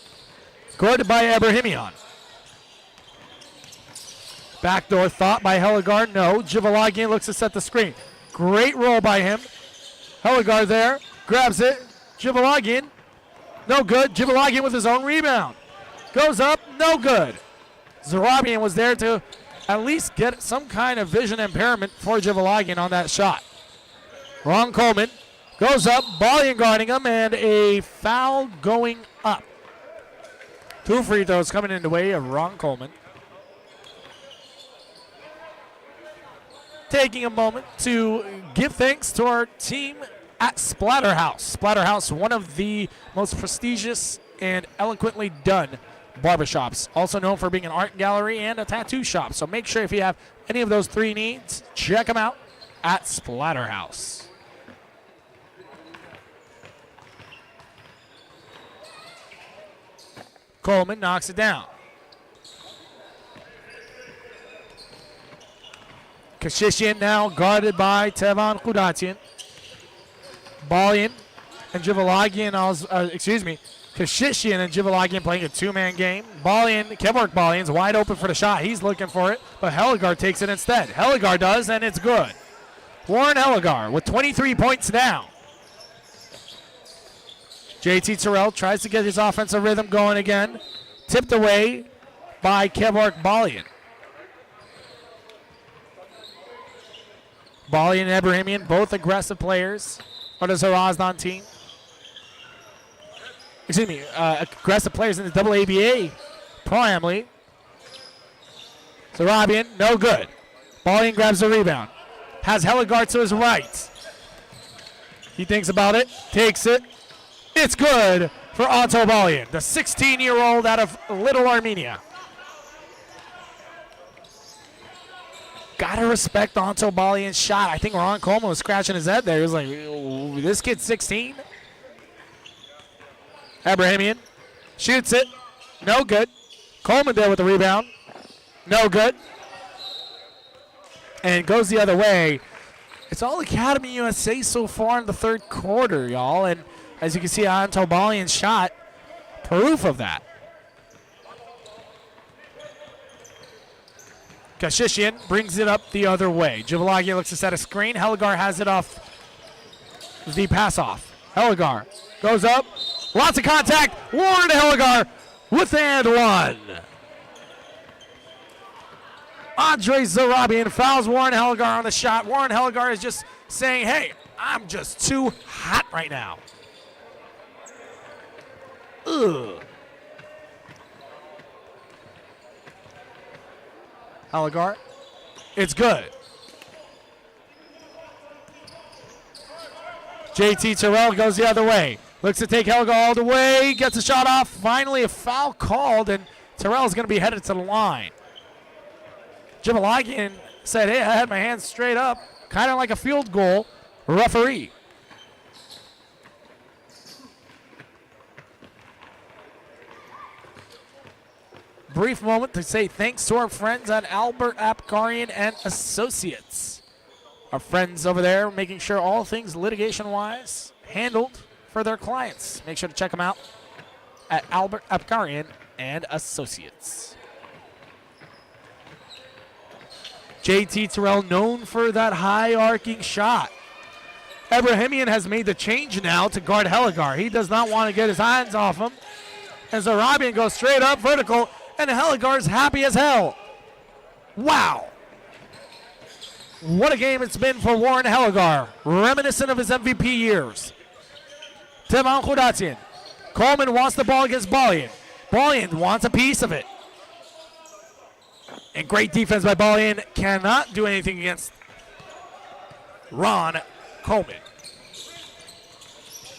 guarded by Abrahimian. Backdoor thought by Heligar. No. Jivalagian looks to set the screen. Great roll by him. Heligar there. Grabs it. Jivalagian. No good. Jivalagian with his own rebound. Goes up. No good. Zarabian was there to at least get some kind of vision impairment for Jivalagian on that shot. Ron Coleman goes up. Balian guarding him, and a foul going up. 2 free throws coming in the way of Ron Coleman. Taking a moment to give thanks to our team at Splatterhouse. Splatterhouse, one of the most prestigious and eloquently done barbershops. Also known for being an art gallery and a tattoo shop. So make sure if you have any of those 3 needs, check them out at Splatterhouse. Coleman knocks it down. Kashishian now guarded by Tevan Khudatian. Balian and Jivalagian, Kashishian and Jivalagian playing a 2-man game. Kevork Balian's wide open for the shot. He's looking for it, but Heligar takes it instead. Heligar does, and it's good. Warren Heligar with 23 points now. JT Terrell tries to get his offensive rhythm going again. Tipped away by Kevork Balian. Balian and Abrahamian, both aggressive players on the Hrazdan team. Aggressive players in the AABA Pro-Am League. Zarabian, no good. Balian grabs the rebound. Has Heligar to his right. He thinks about it, takes it. It's good for Otto Balian, the 16-year-old out of Little Armenia. Gotta respect Otto Balian's shot. I think Ron Coleman was scratching his head there. He was like, this kid's 16? Abrahamian shoots it. No good. Coleman there with the rebound. No good. And goes the other way. It's all Academy USA so far in the third quarter, y'all. And as you can see, Otto Balian's shot, proof of that. Kashishian brings it up the other way. Jivalagian looks to set a screen. Heligar has it off the pass off. Heligar goes up. Lots of contact. Warren Heligar with the and one. Andre Zarabian fouls Warren Heligar on the shot. Warren Heligar is just saying, hey, I'm just too hot right now. Ugh. Heligar, it's good. JT Terrell goes the other way. Looks to take Heligar all the way. Gets a shot off. Finally a foul called, and Terrell's going to be headed to the line. Jivalagian said, hey, I had my hands straight up. Kind of like a field goal referee. Brief moment to say thanks to our friends at Albert Apkarian and Associates. Our friends over there making sure all things litigation-wise handled for their clients. Make sure to check them out at Albert Apkarian and Associates. JT Terrell known for that high arcing shot. Ebrahimian has made the change now to guard Heligar. He does not want to get his hands off him. And Zarabian goes straight up vertical, and Heligar's happy as hell. Wow. What a game it's been for Warren Heligar, reminiscent of his MVP years. Tevan Khudatsian. Coleman wants the ball against Balian. Balian wants a piece of it. And great defense by Balian. Cannot do anything against Ron Coleman.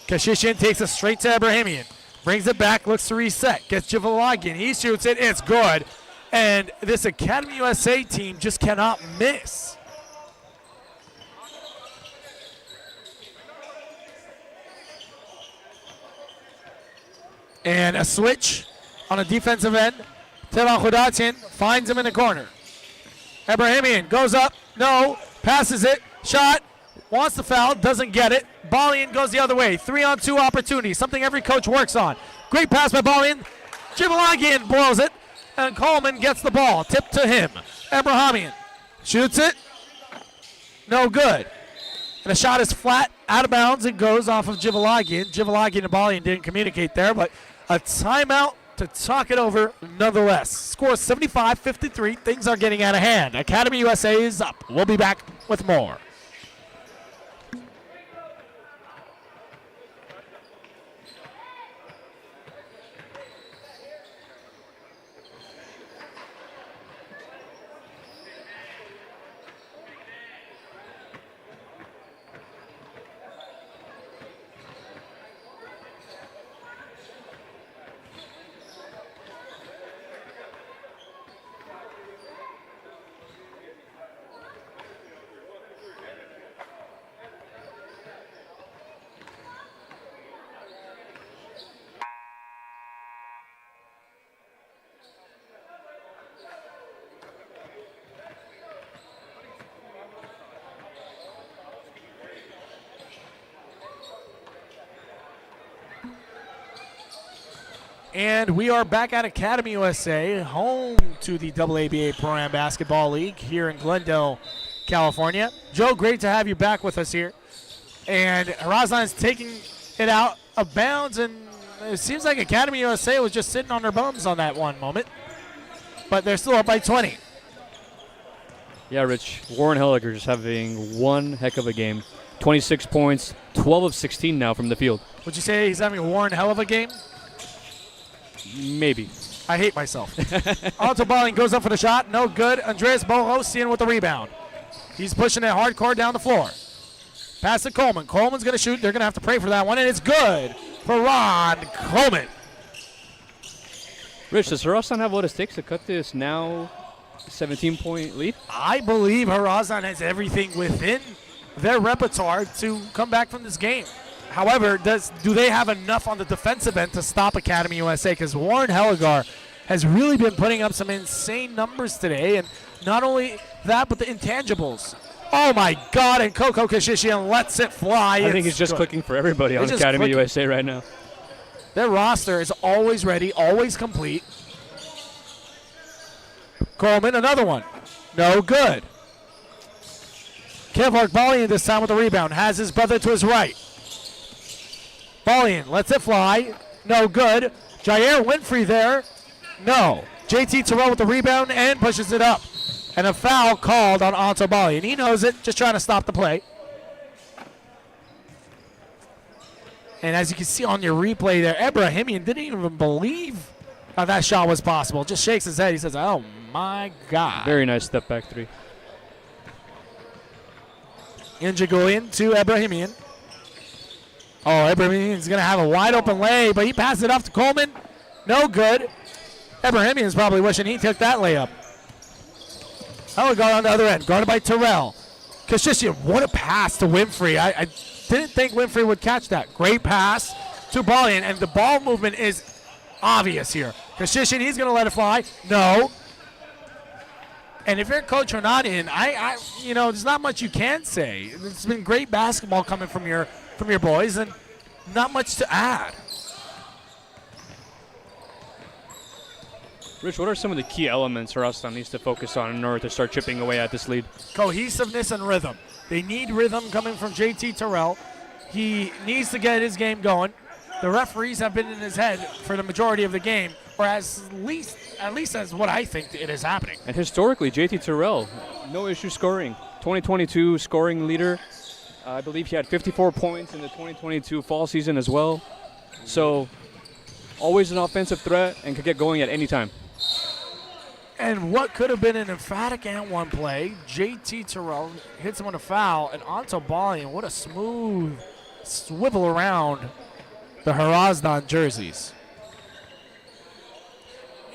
Kashishian takes it straight to Ebrahimian. Brings it back, looks to reset. Gets Jivalagian. He shoots it. It's good. And this Academy USA team just cannot miss. And a switch on a defensive end. Tevan Khudatsian finds him in the corner. Ebrahimian goes up. No. Passes it. Shot. Wants the foul. Doesn't get it. Balian goes the other way. 3-on-2 opportunity. Something every coach works on. Great pass by Balian. Jivalagian blows it. And Coleman gets the ball. Tipped to him. Ebrahimian shoots it. No good. And the shot is flat, out of bounds, and goes off of Jivalagian. Jivalagian and Balian didn't communicate there, but a timeout to talk it over nonetheless. Score 75-53. Things are getting out of hand. Academy USA is up. We'll be back with more. And we are back at Academy USA, home to the AABA Pro-Am Basketball League here in Glendale, California. Joe, great to have you back with us here. And Hrazdan is taking it out of bounds, and it seems like Academy USA was just sitting on their bums on that one moment. But they're still up by 20. Yeah, Rich, Warren Heligar just having one heck of a game. 26 points, 12 of 16 now from the field. Would you say he's having a Warren hell of a game? Maybe. I hate myself. Alto Balian goes up for the shot. No good. Andreas Bogosian with the rebound. He's pushing it hardcore down the floor. Pass to Coleman. Coleman's going to shoot. They're going to have to pray for that one, and it's good for Ron Coleman. Rich, does Hrazdan have what it takes to cut this now 17-point lead? I believe Hrazdan has everything within their repertoire to come back from this game. However, do they have enough on the defensive end to stop Academy USA? Because Warren Heligar has really been putting up some insane numbers today. And not only that, but the intangibles. Oh, my God. And Coco Kashishian lets it fly. I think it's just clicking for everybody on Academy USA right now. Their roster is always ready, always complete. Coleman, another one. No good. Kevlar Balian this time with the rebound. Has his brother to his right. Balian lets it fly. No good. Jair Winfrey there. No. JT Terrell with the rebound and pushes it up. And a foul called on Alto Balian. He knows it, just trying to stop the play. And as you can see on your replay there, Ebrahimian didn't even believe that shot was possible. Just shakes his head. He says, oh, my God. Very nice step back three. Injagulian to Ebrahimian. Oh, Ebrahimian's going to have a wide open lay, but he passes it off to Coleman. No good. Ebrahimian's probably wishing he took that layup. Heligar on the other end, guarded by Terrell. Kashishian, what a pass to Winfrey. I didn't think Winfrey would catch that. Great pass to Balian, and the ball movement is obvious here. Kashishian, he's going to let it fly. No. And if you're Coach Hernandez, there's not much you can say. It's been great basketball coming from your boys, and not much to add. Rich, what are some of the key elements Hrazdan needs to focus on in order to start chipping away at this lead? Cohesiveness and rhythm. They need rhythm coming from JT Terrell. He needs to get his game going. The referees have been in his head for the majority of the game, or at least as what I think it is happening. And historically, JT Terrell, no issue scoring. 2022 scoring leader. I believe he had 54 points in the 2022 fall season as well. So always an offensive threat and could get going at any time. And what could have been an emphatic and one play, JT Terrell hits him on a foul, and Anto Balian, what a smooth swivel around the Hrazdan jerseys.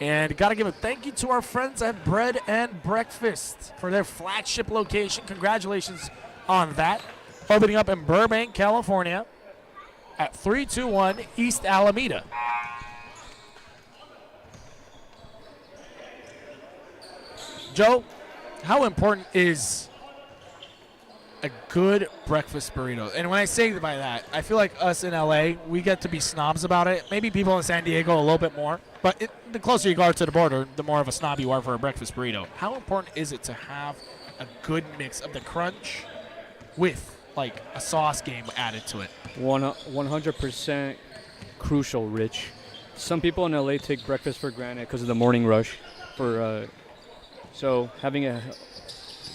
And got to give a thank you to our friends at Bread and Breakfast for their flagship location. Congratulations on that. Opening up in Burbank, California at 321 East Alameda. Joe, how important is a good breakfast burrito? And when I say by that, I feel like us in LA, we get to be snobs about it. Maybe people in San Diego a little bit more. But the closer you are to the border, the more of a snob you are for a breakfast burrito. How important is it to have a good mix of the crunch with like a sauce game added to it? 100% crucial, Rich. Some people in LA take breakfast for granted because of the morning rush. So having a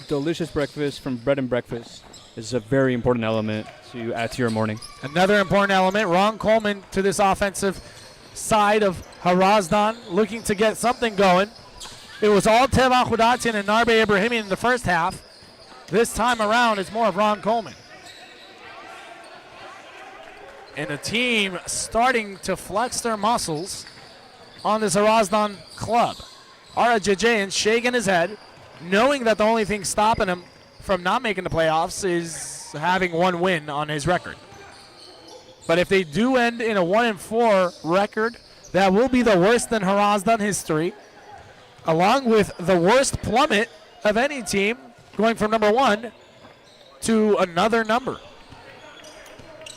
delicious breakfast from Bread and Breakfast is a very important element to add to your morning. Another important element, Ron Coleman to this offensive side of Hrazdan, looking to get something going. It was all Teva Khudatian and Narbe Ibrahimian in the first half. This time around, it's more of Ron Coleman. And the team starting to flex their muscles on this Hrazdan club. Ara Jajayan shaking his head, knowing that the only thing stopping him from not making the playoffs is having one win on his record. But if they do end in a 1-4 record, that will be the worst in Hrazdan history, along with the worst plummet of any team, going from number 1 to another number.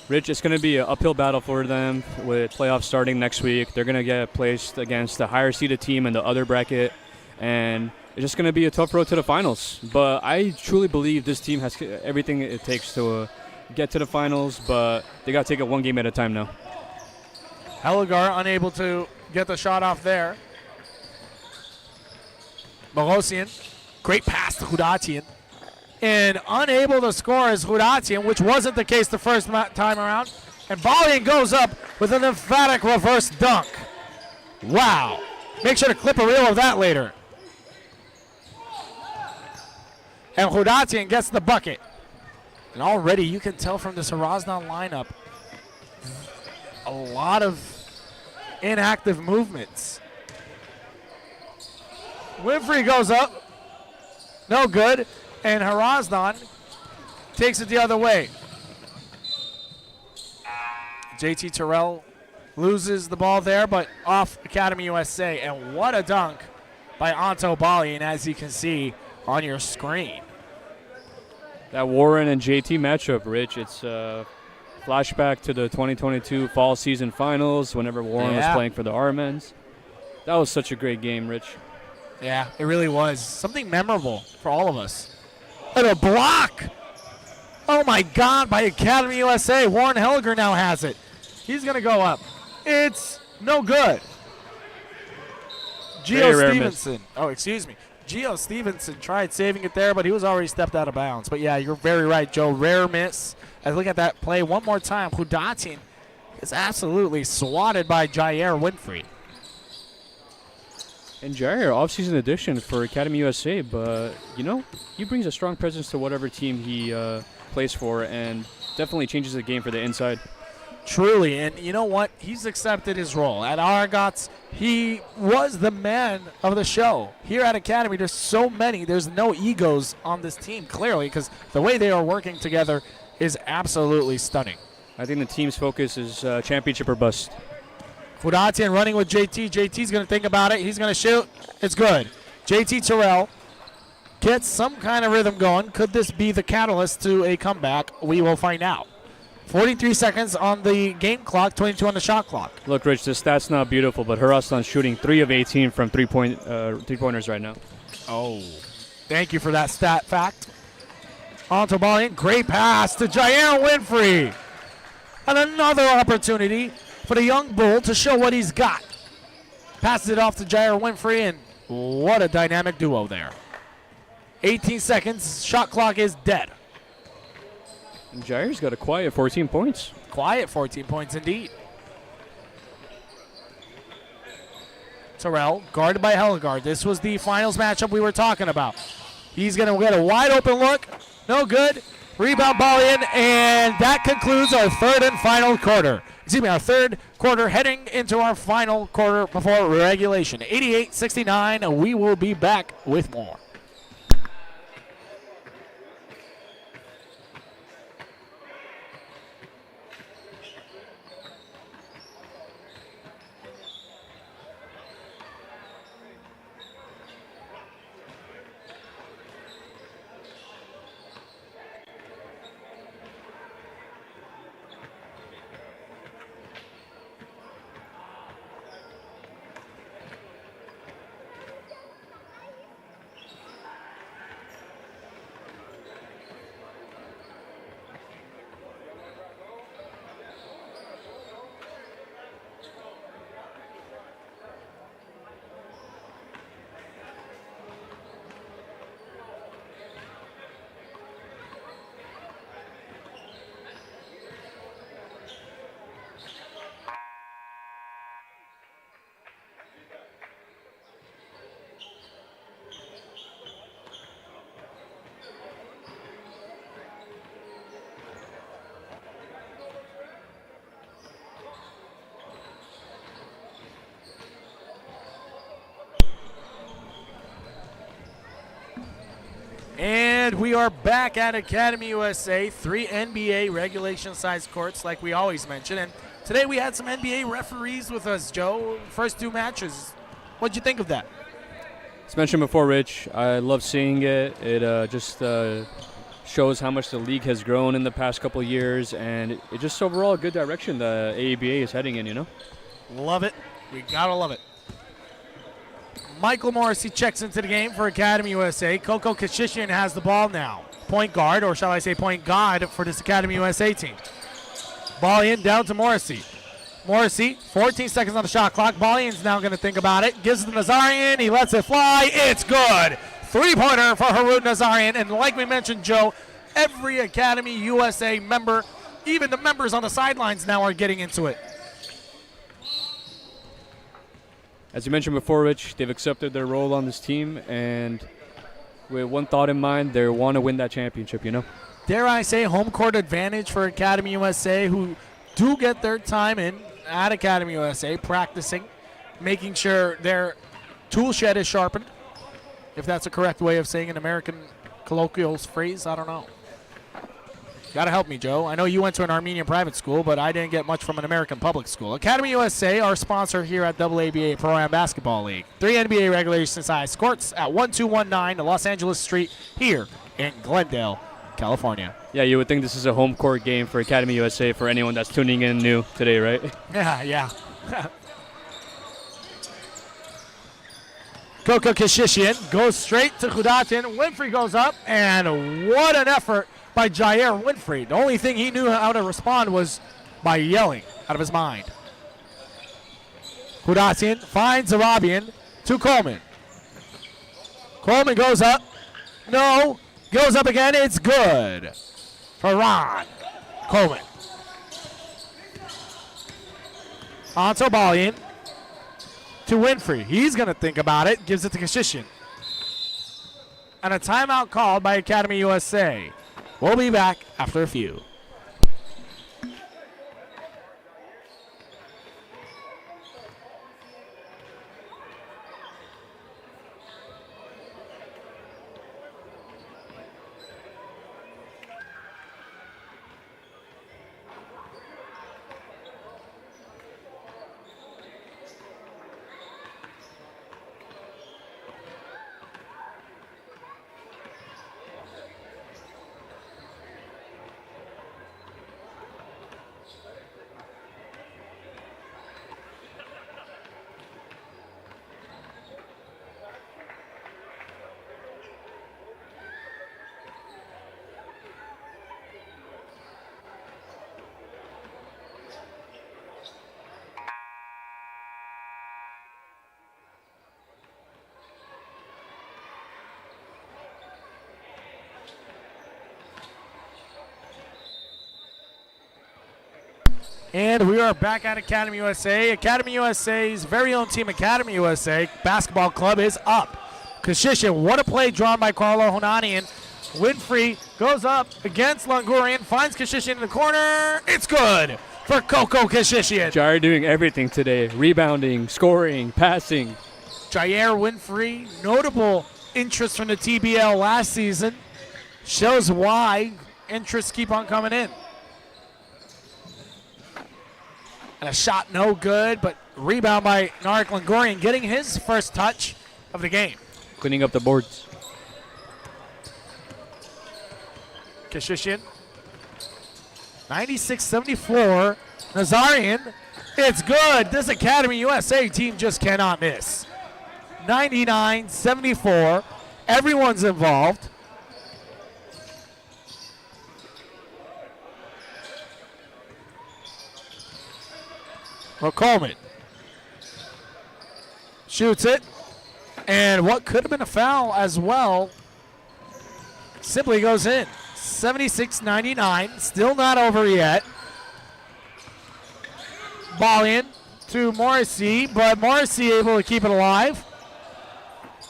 Rich, it's going to be an uphill battle for them with playoffs starting next week. They're going to get placed against the higher seeded team in the other bracket, and it's just going to be a tough road to the finals. But I truly believe this team has everything it takes to get to the finals, but they got to take it one game at a time now. Heligar unable to get the shot off there. Bogosian, great pass to Khudatian. And unable to score is Khudatian, which wasn't the case the first time around. And Balian goes up with an emphatic reverse dunk. Wow. Make sure to clip a reel of that later. And Khudatian gets the bucket. And already you can tell from this Hrazdan lineup a lot of inactive movements. Winfrey goes up. No good. And Hrazdan takes it the other way. JT Terrell loses the ball there, but off Academy USA. And what a dunk by Anto Balian, as you can see on your screen. That Warren and JT matchup, Rich, it's a flashback to the 2022 fall season finals whenever Warren was playing for the Armenians. That was such a great game, Rich. Yeah, it really was. Something memorable for all of us. And a block. Oh, my God, by Academy USA. Warren Heliger now has it. He's going to go up. It's no good. Gio Stevenson. Oh, excuse me. Gio Stevenson tried saving it there, but he was already stepped out of bounds. But, yeah, you're very right, Joe. Rare miss. As look at that play one more time. Khudatian is absolutely swatted by Jair Winfrey. And Jair, offseason addition for Academy USA, but, you know, he brings a strong presence to whatever team he plays for and definitely changes the game for the inside. Truly, and you know what? He's accepted his role. At Argots, he was the man of the show. Here at Academy, there's no egos on this team, clearly, because the way they are working together is absolutely stunning. I think the team's focus is championship or bust. Khudatian running with JT. JT's going to think about it. He's going to shoot. It's good. JT Terrell gets some kind of rhythm going. Could this be the catalyst to a comeback? We will find out. 43 seconds on the game clock, 22 on the shot clock. Look, Rich, this stat's not beautiful, but Hrazdan's shooting 3 of 18 from three-pointers right now. Oh, thank you for that stat fact. On to Balian, great pass to Jair Winfrey. And another opportunity for the young bull to show what he's got. Passes it off to Jair Winfrey, and what a dynamic duo there. 18 seconds, shot clock is dead. And Jair's got a quiet 14 points. Quiet 14 points indeed. Terrell, guarded by Hellegard. This was the finals matchup we were talking about. He's going to get a wide open look. No good. Rebound ball in, and that concludes our third and final quarter. Our third quarter heading into our final quarter before regulation. 88-69, we will be back with more. And we are back at Academy USA, 3 NBA regulation-sized courts like we always mention. And today we had some NBA referees with us, Joe. First 2 matches. What'd you think of that? As mentioned before, Rich, I love seeing it. It just shows how much the league has grown in the past couple of years, and it just overall a good direction the AABA is heading in, you know? Love it. We gotta love it. Michael Morrissey checks into the game for Academy USA. Coco Kashishian has the ball now. Point guard, or shall I say point guard, for this Academy USA team. Ball in, down to Morrissey. Morrissey, 14 seconds on the shot clock. Balian's now going to think about it. Gives it to Nazarian. He lets it fly. It's good. 3-pointer for Harut Nazarian. And like we mentioned, Joe, every Academy USA member, even the members on the sidelines now are getting into it. As you mentioned before, Rich, they've accepted their role on this team, and with one thought in mind, they want to win that championship, you know? Dare I say home court advantage for Academy USA, who do get their time in at Academy USA, practicing, making sure their tool shed is sharpened, if that's a correct way of saying an American colloquial phrase. I don't know. Got to help me, Joe. I know you went to an Armenian private school, but I didn't get much from an American public school. Academy USA, our sponsor here at AABA Pro-Am Basketball League. 3 NBA regulation-sized courts at 1219 Los Angeles Street here in Glendale, California. Yeah, you would think this is a home court game for Academy USA for anyone that's tuning in new today, right? Yeah. Coco Kashishian goes straight to Khudatin. Winfrey goes up, and what an effort by Jair Winfrey. The only thing he knew how to respond was by yelling out of his mind. Khudatin finds Arabian to Coleman. Coleman goes up. No. Goes up again. It's good for Ron Coleman. Onto Balian to Winfrey. He's going to think about it. Gives it to Kashishian. And a timeout called by Academy USA. We'll be back after a few. And we are back at Academy USA. Academy USA's very own team, Academy USA Basketball Club, is up. Kashishin, what a play drawn by Carlo Honanian. Winfrey goes up against Longorian, finds Kashishin in the corner. It's good for Coco Kashishin. Jair doing everything today. Rebounding, scoring, passing. Jair Winfrey, notable interest from the TBL last season. Shows why interests keep on coming in. And a shot no good, but rebound by Narek Longorian, getting his first touch of the game. Cleaning up the boards. Kashishin, 96-74. Nazarian, it's good. This Academy USA team just cannot miss. 99-74. Everyone's involved. Well, Coleman shoots it. And what could have been a foul as well simply goes in. 76-99. Still not over yet. Ball in to Morrissey, but Morrissey able to keep it alive.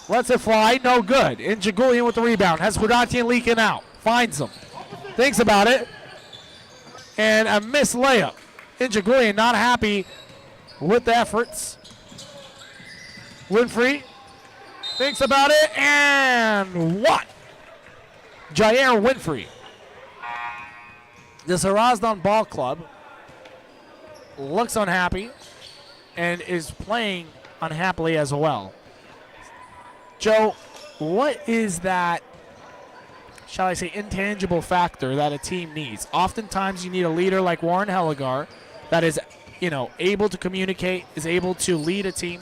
Lets it fly, no good. Injagulian with the rebound. Has Hrazdan leaking out. Finds him. Thinks about it. And a missed layup. Injagulian not happy with the efforts. Winfrey thinks about it, and what? Jair Winfrey. This Hrazdan Ball Club looks unhappy and is playing unhappily as well. Joe, what is that, shall I say, intangible factor that a team needs? Oftentimes you need a leader like Warren Heligar that is, able to communicate, is able to lead a team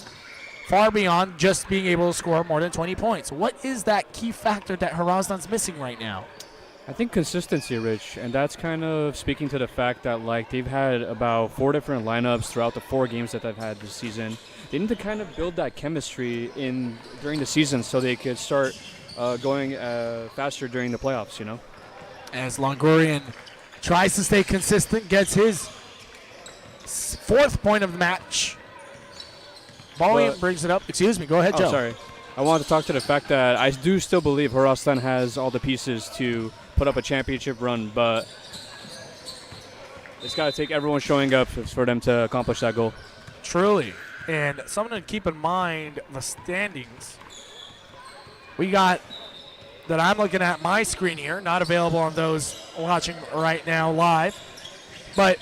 far beyond just being able to score more than 20 points. What is that key factor that Hrazdan's missing right now? I think consistency, Rich, and that's kind of speaking to the fact that they've had about 4 different lineups throughout the 4 games that they've had this season. They need to kind of build that chemistry during the season so they could start going faster during the playoffs, As Longorian tries to stay consistent, gets his 4th point of the match. Bolian brings it up. Excuse me. Go ahead, Joe. Sorry. I wanted to talk to the fact that I do still believe Hrazdan has all the pieces to put up a championship run, but it's got to take everyone showing up for them to accomplish that goal. Truly. And something to keep in mind, the standings. We got, that I'm looking at my screen here, not available on those watching right now live. But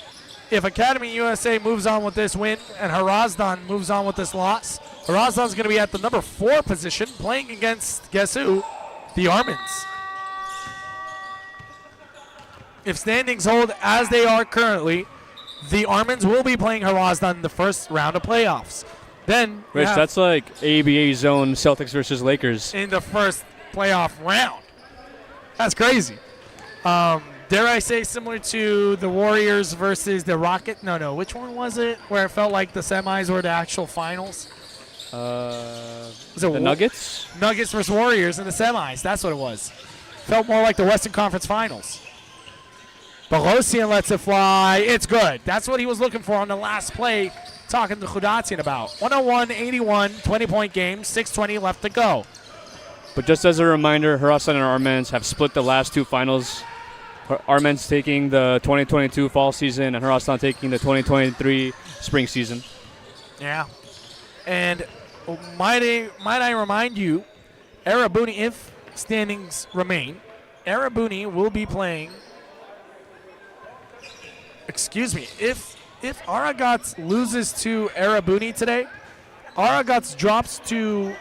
if Academy USA moves on with this win and Hrazdan moves on with this loss, Hrazdan's going to be at the number 4 position playing against, guess who? The Armenians. If standings hold as they are currently, the Armenians will be playing Hrazdan in the first round of playoffs. Then, Rich, that's like AABA zone Celtics versus Lakers. In the first playoff round. That's crazy. Dare I say similar to the Warriors versus the Rocket? No. Which one was it where it felt like the semis were the actual finals? Was it the Nuggets? Nuggets versus Warriors in the semis. That's what it was. Felt more like the Western Conference Finals. Bogosian lets it fly. It's good. That's what he was looking for on the last play, talking to Hrazdan about. 101-81, 20-point game, 6:20 left to go. But just as a reminder, Hrazdan and Armenians have split the last 2 finals. Armenians taking the 2022 fall season and Hrazdan taking the 2023 spring season. Yeah. And might I remind you, Arabuni, if standings remain, Arabuni will be playing. Excuse me. If Aragats loses to Arabuni today, Aragats drops to.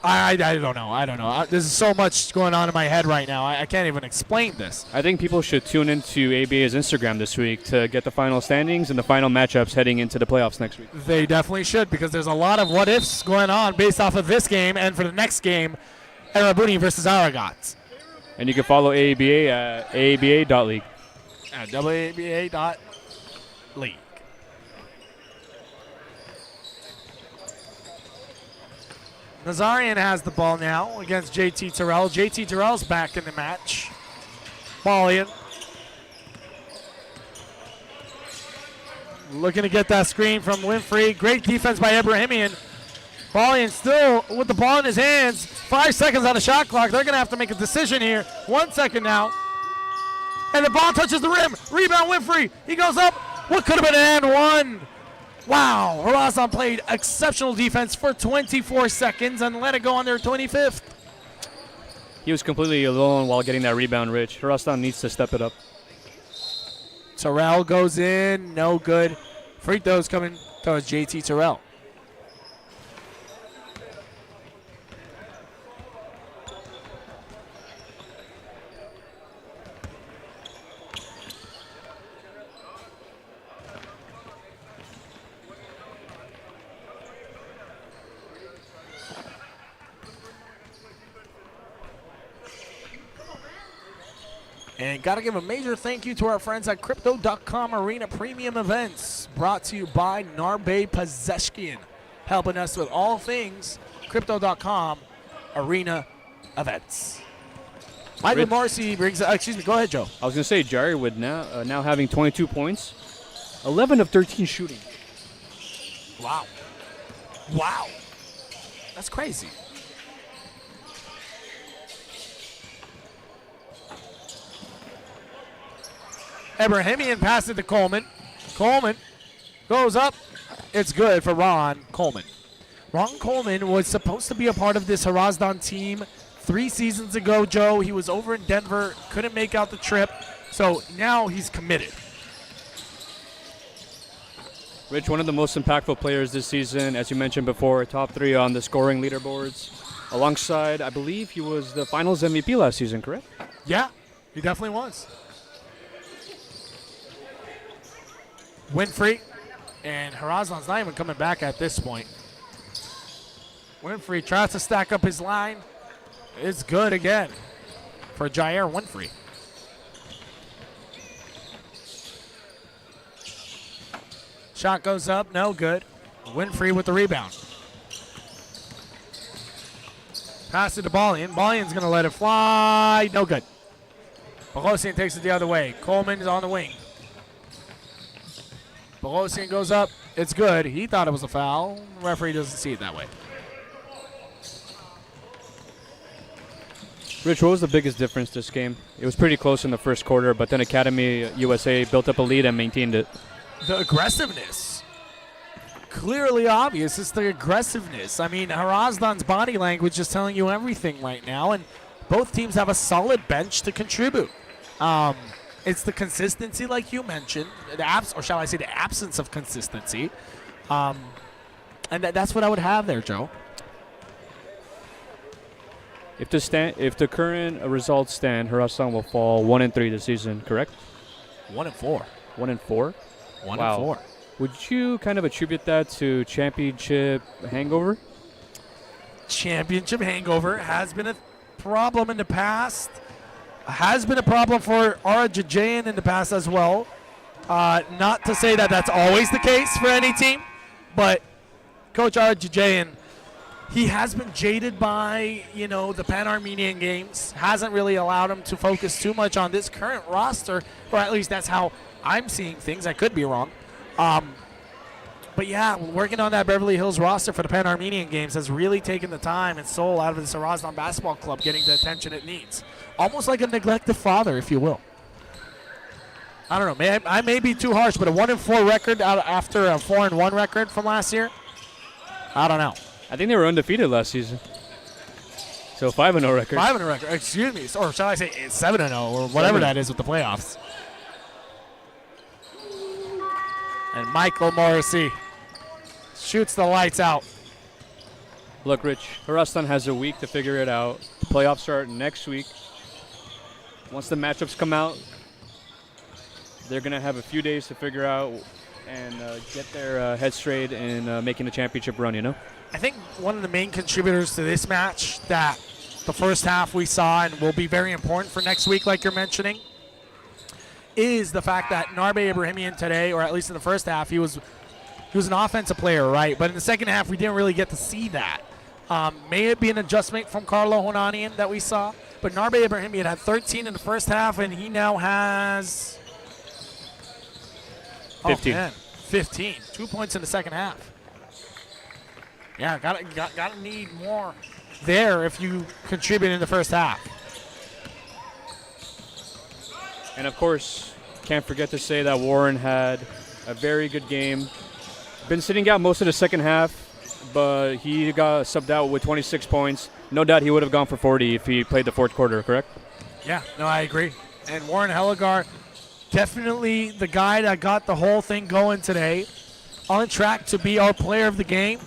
I don't know. There's so much going on in my head right now. I can't even explain this. I think people should tune into ABA's Instagram this week to get the final standings and the final matchups heading into the playoffs next week. They definitely should, because there's a lot of what-ifs going on based off of this game and for the next game, Arabuni versus Aragats. And you can follow AABA at aaba.league. At WABA.league. Nazarian has the ball now against JT Terrell. JT Terrell's back in the match. Ball in. looking to get that screen from Winfrey. Great defense by Ibrahimian. Balian still with the ball in his hands. 5 seconds on the shot clock. They're going to have to make a decision here. 1 second now. And the ball touches the rim. Rebound Winfrey. He goes up. What could have been an and one? Wow. Hrazdan played exceptional defense for 24 seconds and let it go on their 25th. He was completely alone while getting that rebound, Rich. Hrazdan needs to step it up. Terrell goes in. No good. Free throws coming towards JT Terrell. And got to give a major thank you to our friends at Crypto.com Arena Premium Events, brought to you by Narbe Pazeshkian, helping us with all things Crypto.com Arena Events. Michael Marcy brings, excuse me, go ahead, Joe. I was going to say, Jari with now having 22 points, 11 of 13 shooting. Wow. Wow. That's crazy. Ibrahimian passes it to Coleman. Coleman goes up. It's good for Ron Coleman. Ron Coleman was supposed to be a part of this Hrazdan team 3 seasons ago, Joe. He was over in Denver, couldn't make out the trip, so now he's committed. Rich, one of the most impactful players this season, as you mentioned before, top 3 on the scoring leaderboards. Alongside, I believe he was the finals MVP last season, correct? Yeah, he definitely was. Winfrey, and Hrazdan's not even coming back at this point. Winfrey tries to stack up his line. It's good again for Jair Winfrey. Shot goes up, no good. Winfrey with the rebound. Pass it to Balian. Balian's going to let it fly. No good. Bogosian takes it the other way. Coleman is on the wing. Bogosian goes up. It's good. He thought it was a foul. Referee doesn't see it that way. Rich, what was the biggest difference this game? It was pretty close in the first quarter, but then Academy USA built up a lead and maintained it. The aggressiveness. Clearly obvious. It's the aggressiveness. I mean, Hrazdan's body language is telling you everything right now, and both teams have a solid bench to contribute. It's the consistency, like you mentioned, or shall I say the absence of consistency. And that's what I would have there, Joe. If the current results stand, Hrazdan will fall 1-3 this season, correct? 1-4. 1-4? 1-4. Would you kind of attribute that to championship hangover? Championship hangover has been a problem in the past. Has been a problem for Ara Jajayan in the past as well. Not to say that that's always the case for any team, but Coach Ara Jajayan, he has been jaded by, the Pan-Armenian games. Hasn't really allowed him to focus too much on this current roster, or at least that's how I'm seeing things. I could be wrong. But yeah, working on that Beverly Hills roster for the Pan-Armenian games has really taken the time and soul out of this Hrazdan basketball club getting the attention it needs. Almost like a neglected father, if you will. I don't know. I may be too harsh, but a 1-4 record after a 4-1 record from last year? I don't know. I think they were undefeated last season. So 5-0 record. 5-0 record. Excuse me. Or shall I say 7-0 or whatever that is with the playoffs. And Michael Morrissey shoots the lights out. Look, Rich, Hrazdan has a week to figure it out. The playoffs start next week. Once the matchups come out, they're going to have a few days to figure out and get their head straight in making the championship run, I think one of the main contributors to this match that the first half we saw and will be very important for next week, like you're mentioning, is the fact that Narbe Ibrahimian today, or at least in the first half, he was an offensive player, right? But in the second half, we didn't really get to see that. May it be an adjustment from Carlo Honanian that we saw, but Narbe Ibrahimian had 13 in the first half, and he now has 15. 15. 2 points in the second half. Yeah, gotta need more there if you contribute in the first half. And of course, can't forget to say that Warren had a very good game. Been sitting out most of the second half, but he got subbed out with 26 points. No doubt he would have gone for 40 if he played the fourth quarter, correct? Yeah, no, I agree. And Warren Hellegar, definitely the guy that got the whole thing going today, on track to be our player of the game.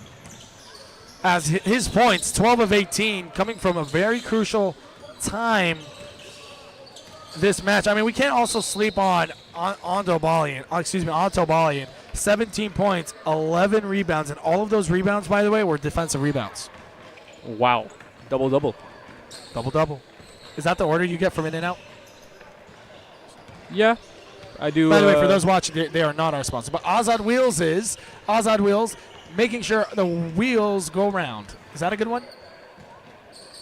As his points, 12 of 18, coming from a very crucial time this match. I mean, we can't also sleep on Anto Balian. 17 points, 11 rebounds, and all of those rebounds, by the way, were defensive rebounds. Wow. Double-double. Double-double. Is that the order you get from In-N-Out? Yeah, I do. By the way, for those watching, they are not our sponsor. But Azad Wheels is Azad Wheels, making sure the wheels go round. Is that a good one?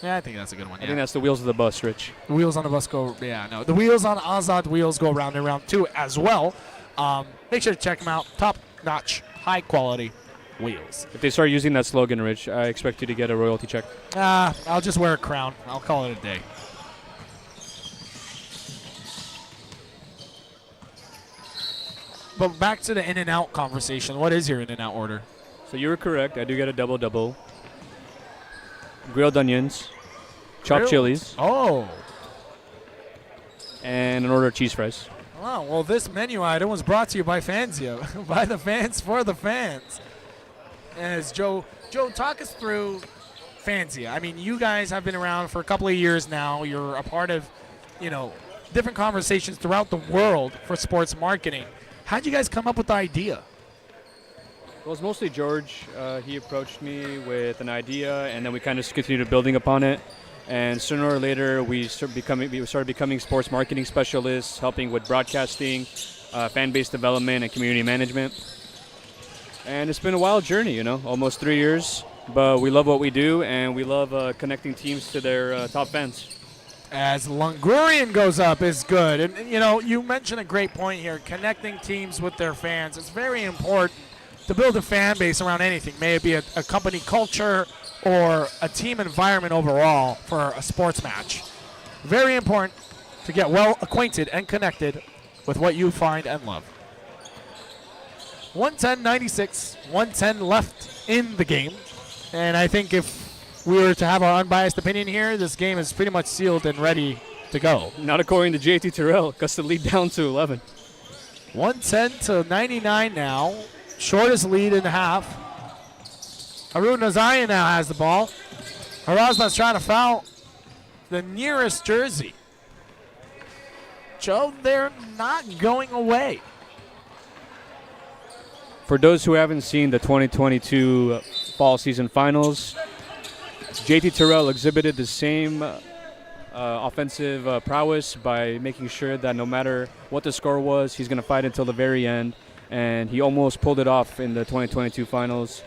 Yeah, I think that's a good one. I think that's the wheels of the bus, Rich. The wheels on the bus go, yeah, no. The wheels on Azad Wheels go round and round too as well. Make sure to check them out. Top-notch, high-quality wheels. If they start using that slogan, Rich, I expect you to get a royalty check. I'll just wear a crown. I'll call it a day. But back to the In-N-Out conversation. What is your In-N-Out order? So you were correct. I do get a double-double. Grilled onions, chopped chilies, Oh. and an order of cheese fries. Oh, well, this menu item was brought to you by Fanzio. By the fans, for the fans. As Joe, talk us through Fanzia. I mean, you guys have been around for a couple of years now. You're a part of, different conversations throughout the world for sports marketing. How'd you guys come up with the idea? Well, it was mostly George. He approached me with an idea, and then we kind of continued building upon it. And sooner or later, we started becoming sports marketing specialists, helping with broadcasting, fan base development, and community management. And it's been a wild journey, almost 3 years. But we love what we do, and we love connecting teams to their top fans. As Lungurian goes up is good. And, you mentioned a great point here, connecting teams with their fans. It's very important to build a fan base around anything, may it be a company culture or a team environment overall for a sports match. Very important to get well acquainted and connected with what you find and love. 110-96, 110 left in the game. And I think if we were to have our unbiased opinion here, this game is pretty much sealed and ready to go. Not according to JT Terrell, cuts the lead down to 11. 110-99 now. Shortest lead in the half. Harun Nazaria now has the ball. Hrazdan's trying to foul the nearest jersey. Joe, they're not going away. For those who haven't seen the 2022 fall season finals, JT Terrell exhibited the same offensive prowess by making sure that no matter what the score was, he's going to fight until the very end. And he almost pulled it off in the 2022 finals.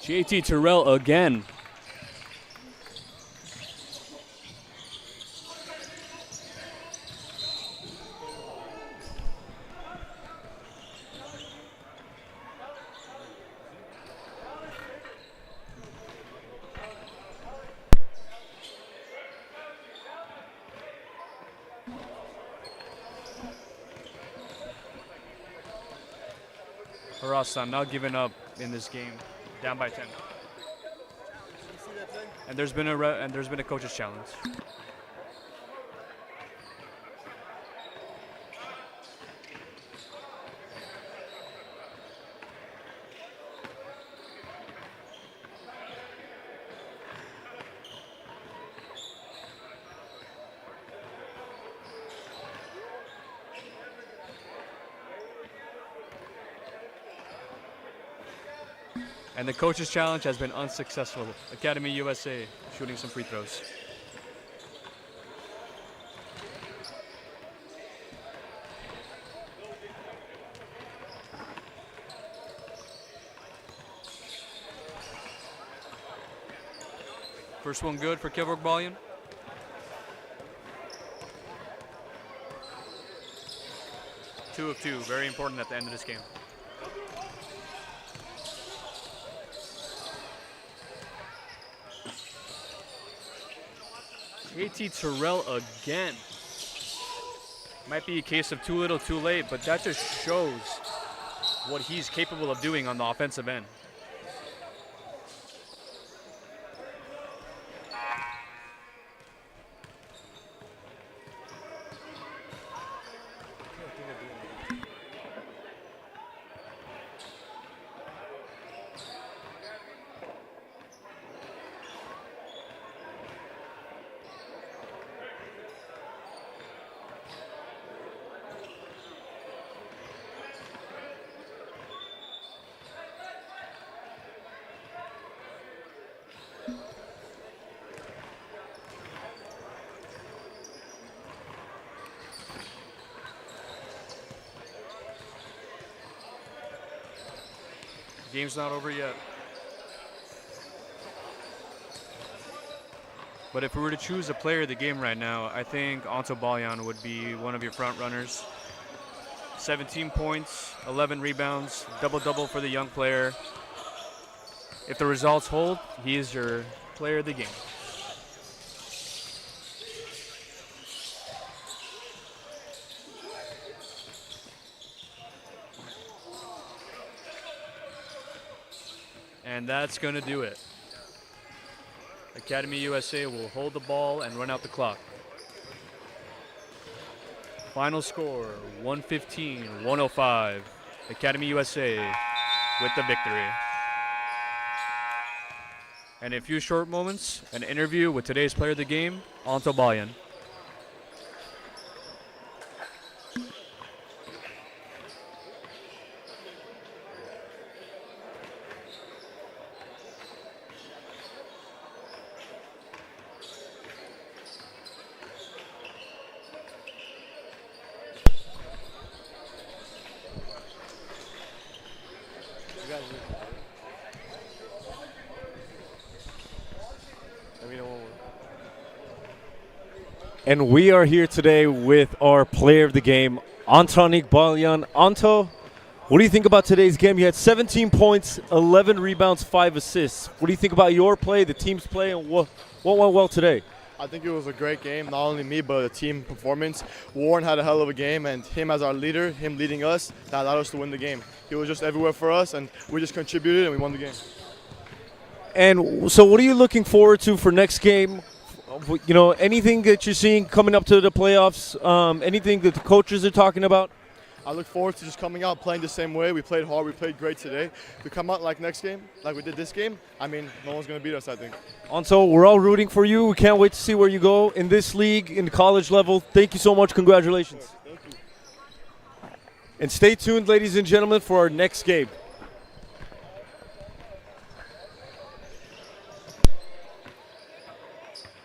JT Terrell again. Hrazdan not giving up in this game, down by 10. And there's been a coach's challenge. And the coach's challenge has been unsuccessful. Academy USA shooting some free throws. First one good for Kevork Balyan. Two of two, very important at the end of this game. JT Terrell again. Might be a case of too little, too late, but that just shows what he's capable of doing on the offensive end. Game's not over yet. But if we were to choose a player of the game right now, I think Anto Balyan would be one of your front runners. 17 points, 11 rebounds, double-double for the young player. If the results hold, he is your player of the game. And that's going to do it. Academy USA will hold the ball and run out the clock. Final score, 115-105. Academy USA with the victory. And in a few short moments, an interview with today's player of the game, Anto Balyan. And we are here today with our player of the game, Antonik Balyan. Anto, what do you think about today's game? You had 17 points, 11 rebounds, 5 assists. What do you think about your play, the team's play, and what went well today? I think it was a great game, not only me, but the team performance. Warren had a hell of a game, and him as our leader, him leading us, that allowed us to win the game. He was just everywhere for us, and we just contributed, and we won the game. And so what are you looking forward to for next game? You know, anything that you're seeing coming up to the playoffs, anything that the coaches are talking about? I look forward to just coming out, playing the same way. We played hard. We played great today. To come out like next game, like we did this game, I mean, no one's going to beat us, I think. Anto, we're all rooting for you. We can't wait to see where you go in this league, in the college level. Thank you so much. Congratulations. Thank you. And stay tuned, ladies and gentlemen, for our next game.